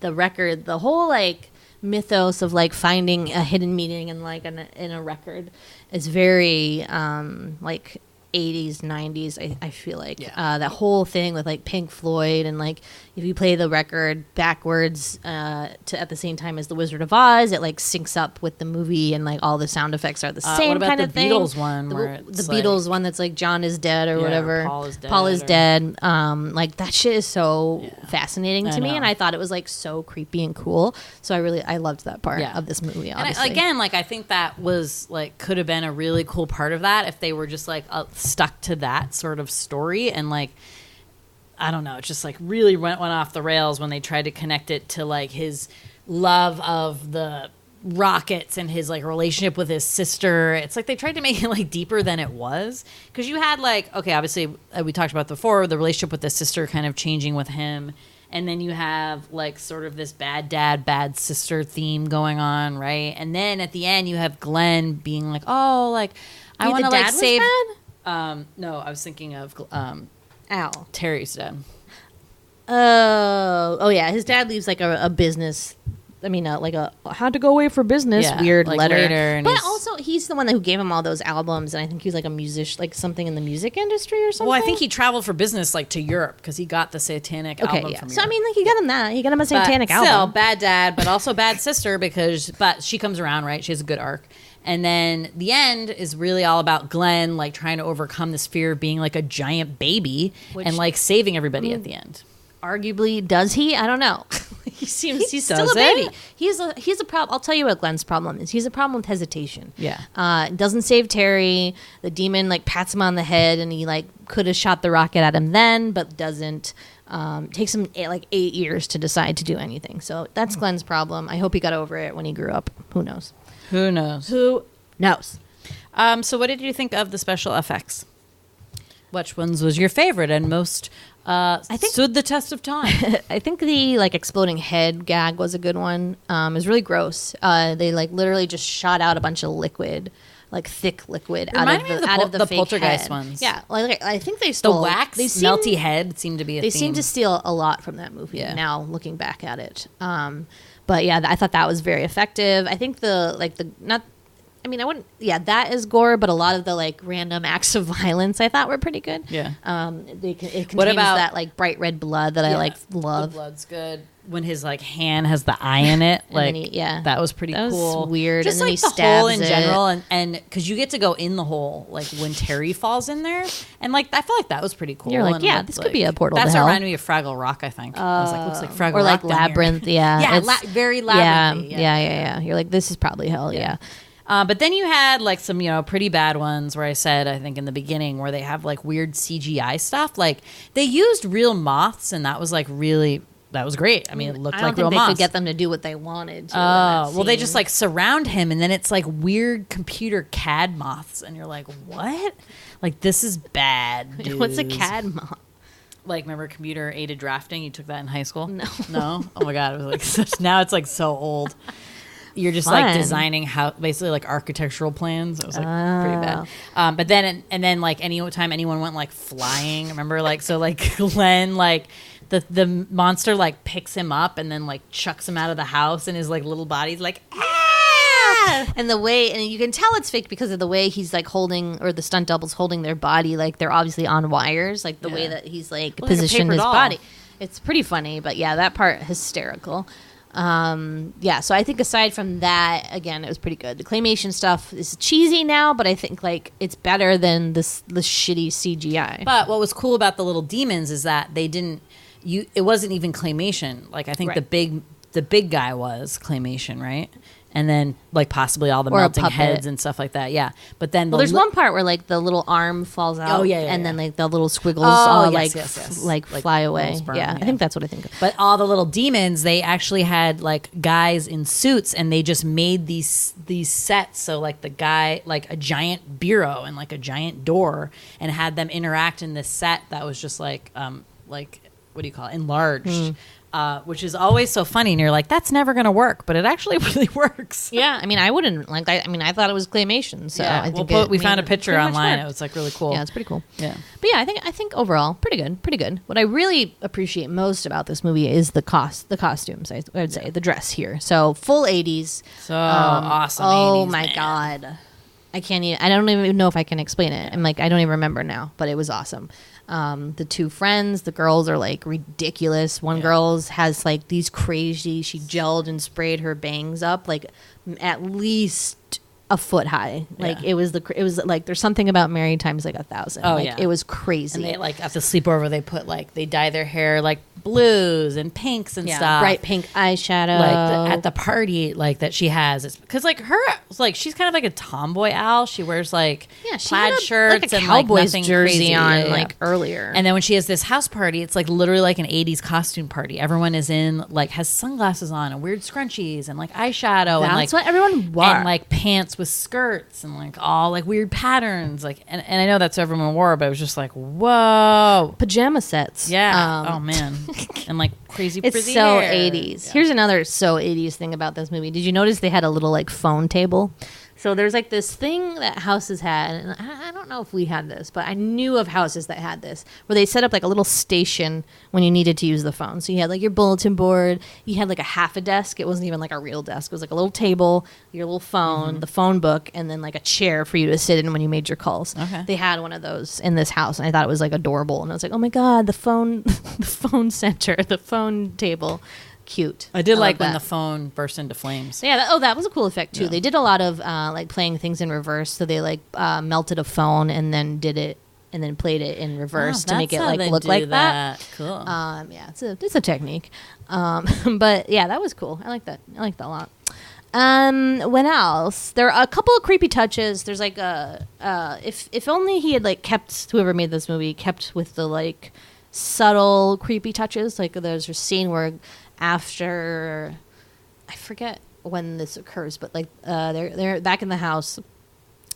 the record, the whole like mythos of like finding a hidden meaning in like in a record is very like 80s 90s. I feel like that whole thing with like Pink Floyd, and like if you play the record backwards to at the same time as the Wizard of Oz, it like syncs up with the movie, and like all the sound effects are the same what about kind the of thing. Beatles one where the it's Beatles like- one that's like John is dead or Yeah, whatever. Paul is dead Paul is or- dead. Like that shit is so fascinating I to me, know. and I thought it was like so creepy and cool. So I loved that part Yeah. of this movie. And Obviously, again, like I think that was like could have been a really cool part of that if they were just like stuck to that sort of story, and like I don't know, it just like really went off the rails when they tried to connect it to like his love of the rockets and his like relationship with his sister. It's like they tried to make it like deeper than it was, because you had like, okay, obviously we talked about before the relationship with the sister kind of changing with him, and then you have like sort of this bad dad bad sister theme going on, right? And then at the end you have Glenn being like, oh, like I Wait, want to the like dad was save bad? no, I was thinking of Ow. Terry's dad. Oh yeah, his dad leaves like a business. I mean, like a had to go away for business Yeah, weird like letter. later, and but he's- also he's the one who gave him all those albums, and I think he was like a musician, like something in the music industry or something. Well, I think he traveled for business like to Europe because he got the Satanic album from So I Europe. mean, like he got him that. He got him a But satanic still, album. bad dad, but also bad sister but she comes around, right? She has a good arc. And then the end is really all about Glenn like trying to overcome this fear of being like a giant baby Which- and like saving everybody at the end. arguably, does he? I don't know. He's still does a baby. it? He's a problem. I'll tell you what Glenn's problem is. He's a problem with hesitation. Yeah. Doesn't save Terry. The demon like pats him on the head, and he like could have shot the rocket at him then, but doesn't. Takes him 8 years to decide to do anything. So that's Glenn's problem. I hope he got over it when he grew up. Who knows? Who knows? Who knows? So what did you think of the special effects? Which ones was your favorite and most stood the test of time? I think the exploding head gag was a good one. It was really gross. They literally just shot out a bunch of liquid, thick liquid out of the fake poltergeist head. ones. Yeah, I think they The stole wax melty head seemed to be a They theme. seem to steal a lot from that movie. Yeah. Now looking back at it, but yeah, I thought that was very effective. I think I wouldn't. Yeah, that is gore, but a lot of the random acts of violence I thought were pretty good. Yeah. It contains What about- that bright red blood that I love. The blood's good. When his hand has the eye in it, then that was pretty That was cool. weird. Just And then the he hole stabs in it. general, and because you get to go in the hole, when Terry falls in there, and I feel like that was pretty cool. You're like, and yeah, this could be a portal to That's hell. what reminded me of Fraggle Rock. I think I was like, looks like Fraggle or Rock down here. Labyrinth. Yeah, Yeah, it's- very labyrinthy. yeah. You're like, this is probably hell. Yeah. But then you had some pretty bad ones where I said, I think in the beginning, where they have weird CGI stuff. They used real moths, and that was really, that was great. I mean, it looked I don't like real think they moths. could get them to do what they wanted. To Oh, well, they just surround him, and then it's weird computer CAD moths, and you're like, what? This is bad, dude. What's a CAD moth? Remember computer aided drafting? You took that in high school? No. No? Oh my God. It was now it's so old. You're just Fun. designing basically architectural plans. It was pretty bad. But then anytime anyone went flying, remember Glenn the monster picks him up and then chucks him out of the house, and his little body's ah! And the way, and you can tell it's fake because of the way he's holding, or the stunt double's holding their body, they're obviously on wires, the way that he's positioned paper his doll. body. It's pretty funny, but yeah, that part hysterical. So I think aside from that, again, it was pretty good. The claymation stuff is cheesy now, but I think it's better than the shitty CGI. But what was cool about the little demons is that they didn't. It wasn't even claymation. I think Right. the big guy was claymation, right? And then possibly all the Or a melting puppet. heads and stuff like that. Yeah, but then There's one part where the little arm falls out, and then the little squiggles all yes. fly away. sperm, Yeah, I yeah. think that's what I think of. But all the little demons, they actually had guys in suits, and they just made these sets. So the guy, a giant bureau and a giant door, and had them interact in this set that was just what do you call it? Enlarged. Which is always so funny, and you're like, that's never going to work, but it actually really works. Yeah, I wouldn't I thought it was claymation. So Yeah, I think we found a picture pretty much online. worked. It was really cool. Yeah, it's pretty cool. Yeah. But yeah, I think overall pretty good. What I really appreciate most about this movie is the costumes. I would say the dress here. So full 80s. So awesome. Oh 80s, my man. God. I don't even know if I can explain it. I don't even remember now, but it was awesome. The two friends, the girls are ridiculous. One girl's has these crazy, she gelled and sprayed her bangs up at least a foot high. It was there's something about Mary times 1,000. Oh, yeah. It was crazy. And they at the sleepover, they put they dye their hair blues and pinks and stuff. bright pink eyeshadow. At the party that she has, it's because her she's kind of a tomboy owl. She wears she plaid had shirts a and Cowboys nothing jersey crazy. on Yeah. earlier. And then when she has this house party, it's literally an 80s costume party. Everyone is in has sunglasses on and weird scrunchies and eyeshadow That's and what everyone wore. and pants with skirts and all weird patterns. And I know that's what everyone wore, but it was just whoa. Pajama sets. Yeah. Oh man. And crazy It's frizzy so hair. 80s. Yeah. Here's another so 80s thing about this movie. Did you notice they had a little phone table? So there's this thing that houses had, and I don't know if we had this, but I knew of houses that had this, where they set up a little station when you needed to use the phone. So you had your bulletin board, you had a half a desk. It wasn't even a real desk. It was a little table, your little phone, the phone book, and then a chair for you to sit in when you made your calls. Okay. They had one of those in this house, and I thought it was adorable. And I was like, oh my God, the phone, the phone center, the phone table. Cute. I did love when that. the phone burst into flames. Yeah, that was a cool effect too. Yeah. They did a lot of playing things in reverse. So they melted a phone and then did it and then played it in reverse to that's make it how like they look do like that. Cool. Yeah, it's a technique. But yeah, that was cool. I like that. I like that a lot. When else? There are a couple of creepy touches. There's like if only he had like kept, whoever made this movie kept with the like subtle creepy touches. Like there's a scene where after, I forget when this occurs, but like they're back in the house,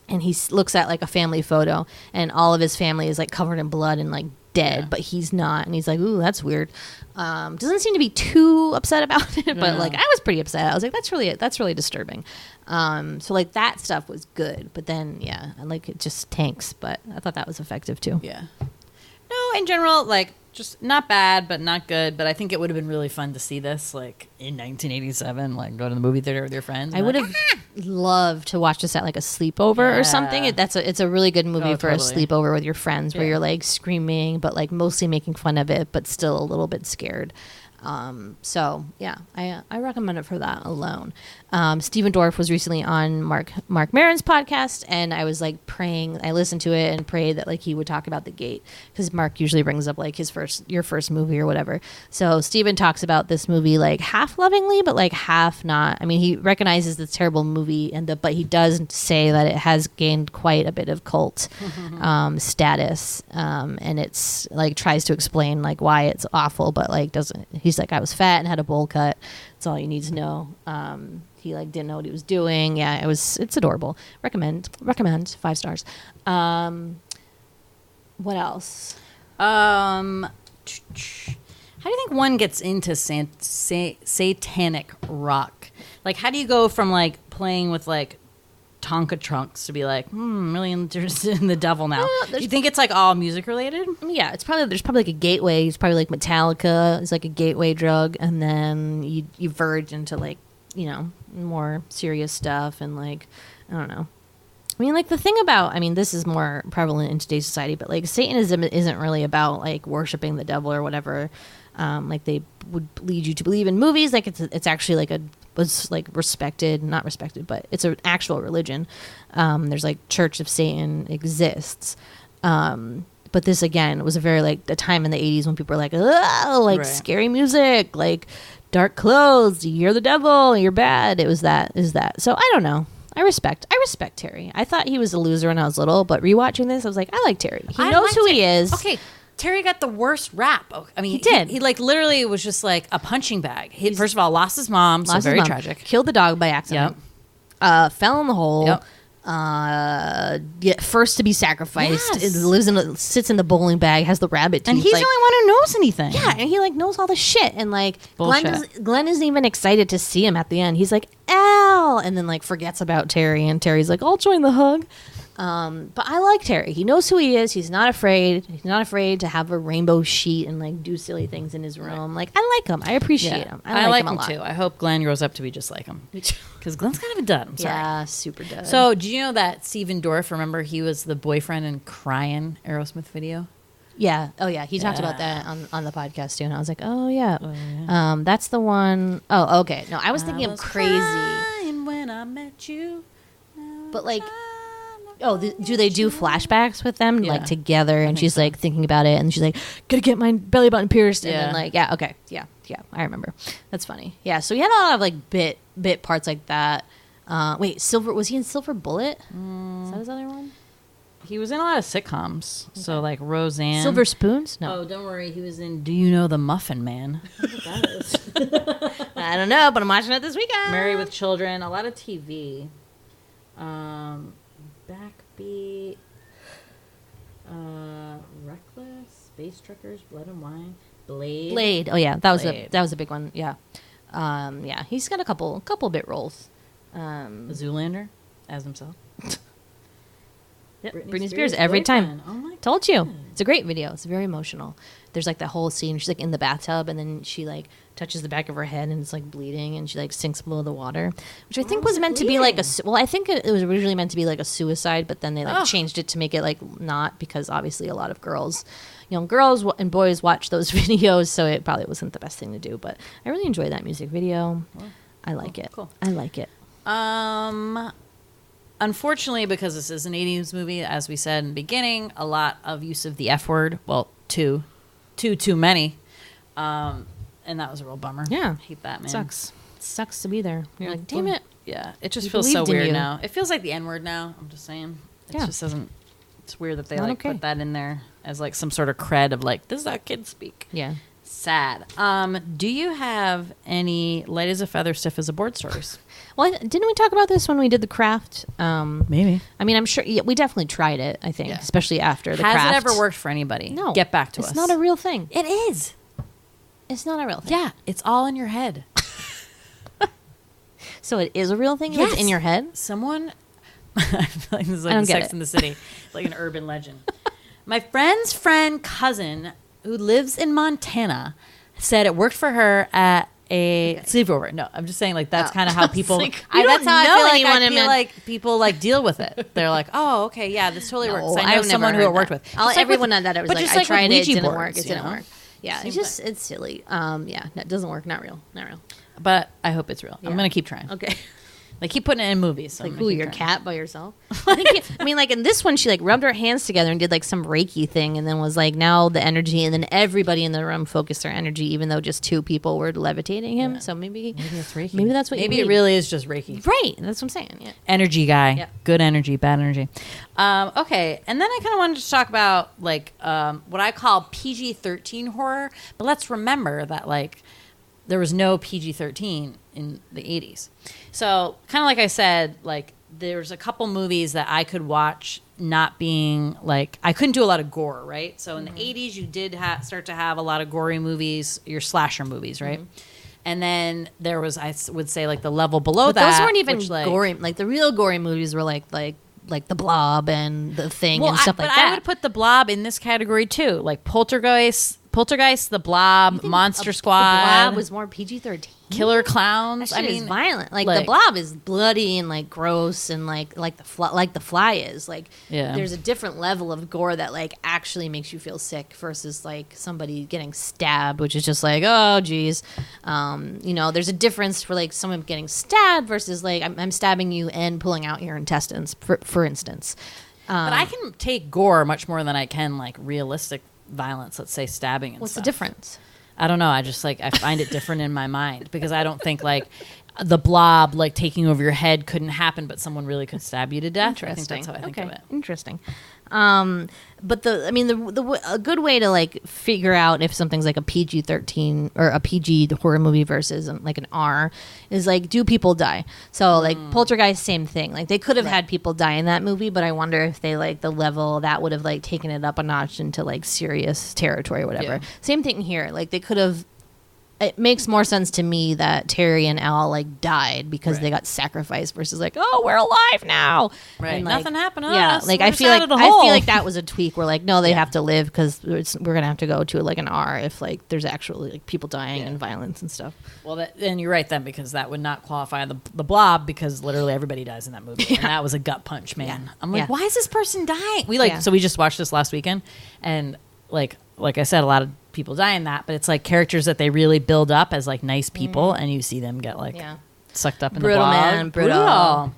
and he looks at like a family photo, and all of his family is like covered in blood and like dead, but he's not, and he's like, ooh, that's weird. Doesn't seem to be too upset about it, but like I was pretty upset. I was like, that's really disturbing. So like that stuff was good, but then I like it just tanks, but I thought that was effective too. Yeah. No, in general, like just not bad, but not good. But I think it would have been really fun to see this like in 1987, like go to the movie theater with your friends. I would have loved to watch this at like a sleepover or something. It's a really good movie for totally. a sleepover with your friends where you're like screaming, but like mostly making fun of it, but still a little bit scared. So yeah, I recommend it for that alone. Stephen Dorff was recently on Mark Maron's podcast, and I was like praying. I listened to it and prayed that like he would talk about The Gate, because Mark usually brings up like your first movie or whatever. So Stephen talks about this movie like half lovingly, but like half not. I mean, he recognizes the terrible movie, but he does say that it has gained quite a bit of cult status, and it's like tries to explain like why it's awful, but like doesn't. He's like, I was fat and had a bowl cut. That's all you need to know. He like didn't know what he was doing. Yeah, it's adorable. Recommend 5 stars. What else? How do you think one gets into satanic rock? Like, how do you go from like playing with like Tonka trunks to be like, really interested in the devil now? Do you think it's like all music related? I mean, yeah, there's probably like a gateway. It's probably like Metallica is like a gateway drug, and then you verge into like, you know, more serious stuff, and like, I don't know. I mean, like the thing about, I mean, this is more prevalent in today's society, but like Satanism isn't really about like worshiping the devil or whatever. Like they would lead you to believe in movies. Like it's actually like was like not respected, but it's an actual religion. There's like Church of Satan exists. But this again was a very like the time in the 80s when people were like, oh, like scary music, like dark clothes, you're the devil, you're bad. It was that. So I don't know. I respect Terry. I thought he was a loser when I was little, but rewatching this, I was like, I like Terry. He knows who he is. Okay. Terry got the worst rap. I mean, he did. He like literally was just like a punching bag. He first of all lost his mom, so very tragic. Killed the dog by accident. Yep. Fell in the hole. Yep. First to be sacrificed. Yes. Sits in the bowling bag. Has the rabbit teeth. And he's like, the only one who knows anything. Yeah, and he like knows all the shit. And like Bullshit. Glenn isn't even excited to see him at the end. He's like, Al, and then like forgets about Terry. And Terry's like, I'll join the hug. But I like Terry. He knows who he is. He's not afraid. He's not afraid to have a rainbow sheet and like do silly things in his room. Like I like him. I appreciate him. I like him a lot too. I hope Glenn grows up to be just like him, because Glenn's kind of a dud. I'm sorry. Yeah, super dud. So, do you know that Stephen Dorff? Remember, he was the boyfriend in "Crying" Aerosmith video. Yeah. Oh, yeah. He talked about that on the podcast too, and I was like, oh yeah. That's the one. Oh, okay. No, I was thinking of Crazy. Crying when I met you. But like, do they do flashbacks with them like together? And she's like thinking about it, and she's like, gotta get my belly button pierced, and then like, okay, yeah, I remember. That's funny. Yeah. So he had a lot of like bit parts like that. Wait, was he in Silver Bullet? Is that his other one? He was in a lot of sitcoms. Okay. So like Roseanne. Silver Spoons? No. Oh, don't worry. He was in Do You Know the Muffin Man? I don't know what that is. I don't know, but I'm watching it this weekend. Married with Children. A lot of TV. Backbeat. Reckless. Space Truckers. Blood and Wine. Blade. Oh yeah, that was a big one. Yeah. Yeah. He's got a couple bit roles. Zoolander as himself. Yep. Britney Spears every time. Oh my Told you. It's a great video. It's very emotional. There's like that whole scene. She's like in the bathtub, and then she like touches the back of her head, and it's like bleeding, and she like sinks below the water, which I think was meant to be like I think it was originally meant to be like a suicide, but then they like changed it to make it like not, because obviously a lot of girls and boys watch those videos, so it probably wasn't the best thing to do. But I really enjoy that music video. I like it. Cool. I like it. unfortunately, because this is an 80s movie, as we said in the beginning, a lot of use of the F word. Well, too many. And that was a real bummer. Yeah. I hate that, man. Sucks to be there. You're like, damn it. Yeah. It just We feels so believed in weird you. now. It feels like the N word now. I'm just saying. It just doesn't. It's weird that they not like okay. put that in there as like some sort of cred of like, this is how kids speak. Yeah. Sad. Do you have any light as a feather, stiff as a board stories? Well, didn't we talk about this when we did the craft? Maybe. I mean, I'm sure we definitely tried it, I think, Yeah. especially after the Has craft. it ever worked for anybody? No. Get back to us. It's not a real thing. It is. It's not a real thing. Yeah. It's all in your head. So it is a real thing? Yes. It's in your head? Someone, I feel like this is I like don't get Sex it. in the City, like an urban legend. My friend's friend cousin who lives in Montana said it worked for her at a sleepover. No, I'm just saying like that's kind of how people. like, you don't that's how know I feel like anyone I in feel Mon- like people like deal with it. They're like, oh, okay, yeah, this totally works. I know I've someone never who it heard worked that. with. All, Just like everyone with- on that, I was but like, just I like with tried it, Ouija didn't boards, work. It you didn't know? work. Yeah, Same it's silly. Yeah, that doesn't work. Not real. Not real. But I hope it's real. I'm Yeah. gonna keep trying. Okay. Like keep putting it in movies. So Like, I'm gonna ooh, keep your trying. cat by yourself? I mean, like in this one, she like rubbed her hands together and did like some Reiki thing, and then was like, now the energy, and then everybody in the room focused their energy, even though just two people were levitating him. So maybe it's Reiki. Maybe that's what Maybe you it need. really is just Reiki. Right. That's what I'm saying. Yeah. Energy guy. Yeah. Good energy, bad energy. Okay, and then I kind of wanted to talk about like what I call PG-13 horror. But let's remember that like there was no PG-13 in the 80s. So kind of like I said, like there's a couple movies that I could watch not being like I couldn't do a lot of gore, right? So in the 80s you did start to have a lot of gory movies, your slasher movies, right? And then there was, I would say, like the level below But that. those weren't even which, like, gory. Like the real gory movies were like the Blob and the Thing and stuff like but that. I would put the Blob in this category too, like Poltergeist, the Blob, Monster Squad, The Blob was more PG-13. Killer Clowns. That shit is violent. Like, like- the Blob is bloody and like gross and like the Fly is like. Yeah. There's a different level of gore that like actually makes you feel sick versus like somebody getting stabbed, which is just like, oh geez. There's a difference for like someone getting stabbed versus like I'm stabbing you and pulling out your intestines, for instance. But I can take gore much more than I can like realistic violence. Let's say stabbing and What's the stuff. difference? I don't know. I just like I find it different in my mind because I don't think like the Blob like taking over your head couldn't happen, but someone really could stab you to death. I think that's how I think of it. Interesting. But a good way to like figure out if something's like a PG-13 or a PG horror movie versus like an R is like, do people die? So like Poltergeist, same thing. Like they could have had people die in that movie, but I wonder if they like the level that would have like taken it up a notch into like serious territory or whatever. Yeah. Same thing here. Like they could have. It makes more sense to me that Terry and Al like died because they got sacrificed versus like, oh, we're alive now. Right. And, like, Nothing happened to yeah, us. like We're I just feel out like of the hole. that was a tweak where like, no, they have to live because we're gonna have to go to like an R if like there's actually like people dying and violence and stuff. Well, and you're right then because that would not qualify the Blob because literally everybody dies in that movie and that was a gut punch, man. I'm like, why is this person dying? So we just watched this last weekend and like I said, a lot of people die in that, but it's like characters that they really build up as like nice people and you see them get like sucked up in Brutal the Blob. man, brutal.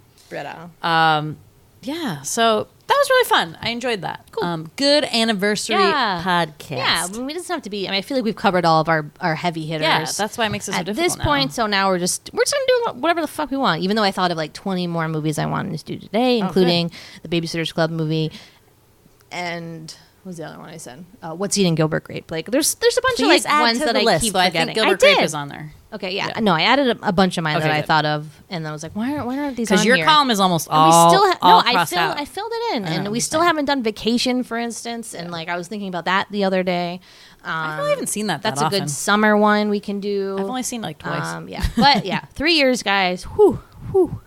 Yeah, so that was really fun. I enjoyed that. Cool. Good anniversary podcast. Yeah, I mean, it doesn't have to be. I mean, I feel like we've covered all of our heavy hitters. Yeah, that's why it makes it so at difficult this point. So now we're just gonna do whatever the fuck we want. Even though I thought of like 20 more movies I wanted to do today, including the Babysitters Club movie and. What was the other one I said? What's Eating Gilbert Grape? Like, there's a bunch of like ones that I keep I forgetting. think Gilbert Grape is on there. Okay, yeah. No, I added a bunch of mine that I good. thought of, and then I was like, why aren't these on Because your here? column is almost And all, we still all I crossed out. filled it in, I know, and we I'm still saying. haven't done Vacation, for instance. And like I was thinking about that the other day. I really haven't seen that That's often. a good summer one we can do. I've only seen like twice. Yeah, but yeah, 3 years, guys. Whew,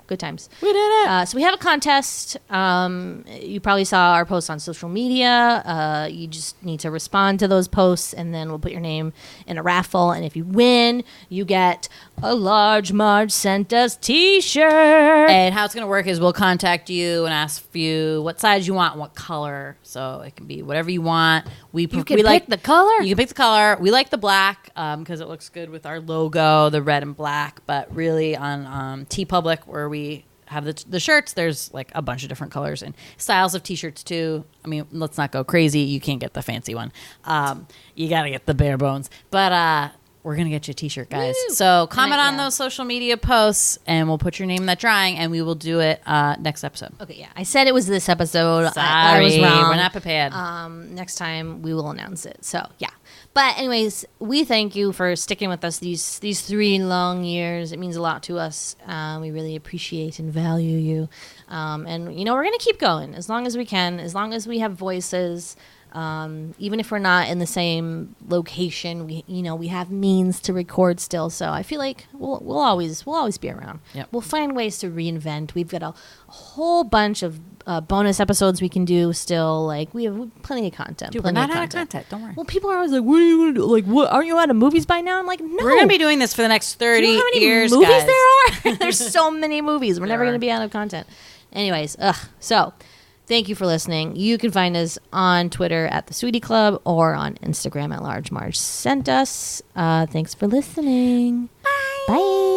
good times. We did it. So we have a contest. You probably saw our posts on social media. You just need to respond to those posts, and then we'll put your name in a raffle. And if you win, you get a large Marge sent us T-shirt. And how it's going to work is we'll contact you and ask you what size you want, what color. So it can be whatever you want. You can pick the color. You can pick the color. We like the black because it looks good with our logo, the red and black. But really on TeePublic, where we have the shirts. There's like a bunch of different colors and styles of t-shirts too. I mean, let's not go crazy. You can't get the fancy one. You got to get the bare bones. But we're going to get you a t-shirt, guys. Woo! So comment on those social media posts and we'll put your name in that drawing and we will do it next episode. Okay, yeah. I said it was this episode. Sorry, I was wrong. We're not prepared. Next time we will announce it. So, yeah. But anyways, we thank you for sticking with us these 3 long years. It means a lot to us. We really appreciate and value you. And, we're going to keep going as long as we can, as long as we have voices. Even if we're not in the same location, we have means to record still. So I feel like we'll always be around. Yep. We'll find ways to reinvent. We've got a whole bunch of bonus episodes we can do still. Like we have plenty of content. Dude, we're not out of content. Don't worry. Well, people are always like, "What are you going to do? Like, what? Aren't you out of movies by now?" I'm like, "No, we're going to be doing this for the next 30 do you know how many years, movies guys. there are? There's so many movies. We're never going to be out of content." Anyways, so. Thank you for listening. You can find us on Twitter at the Sweetie Club or on Instagram at Large Marge Sent Us. Thanks for listening. Bye. Bye.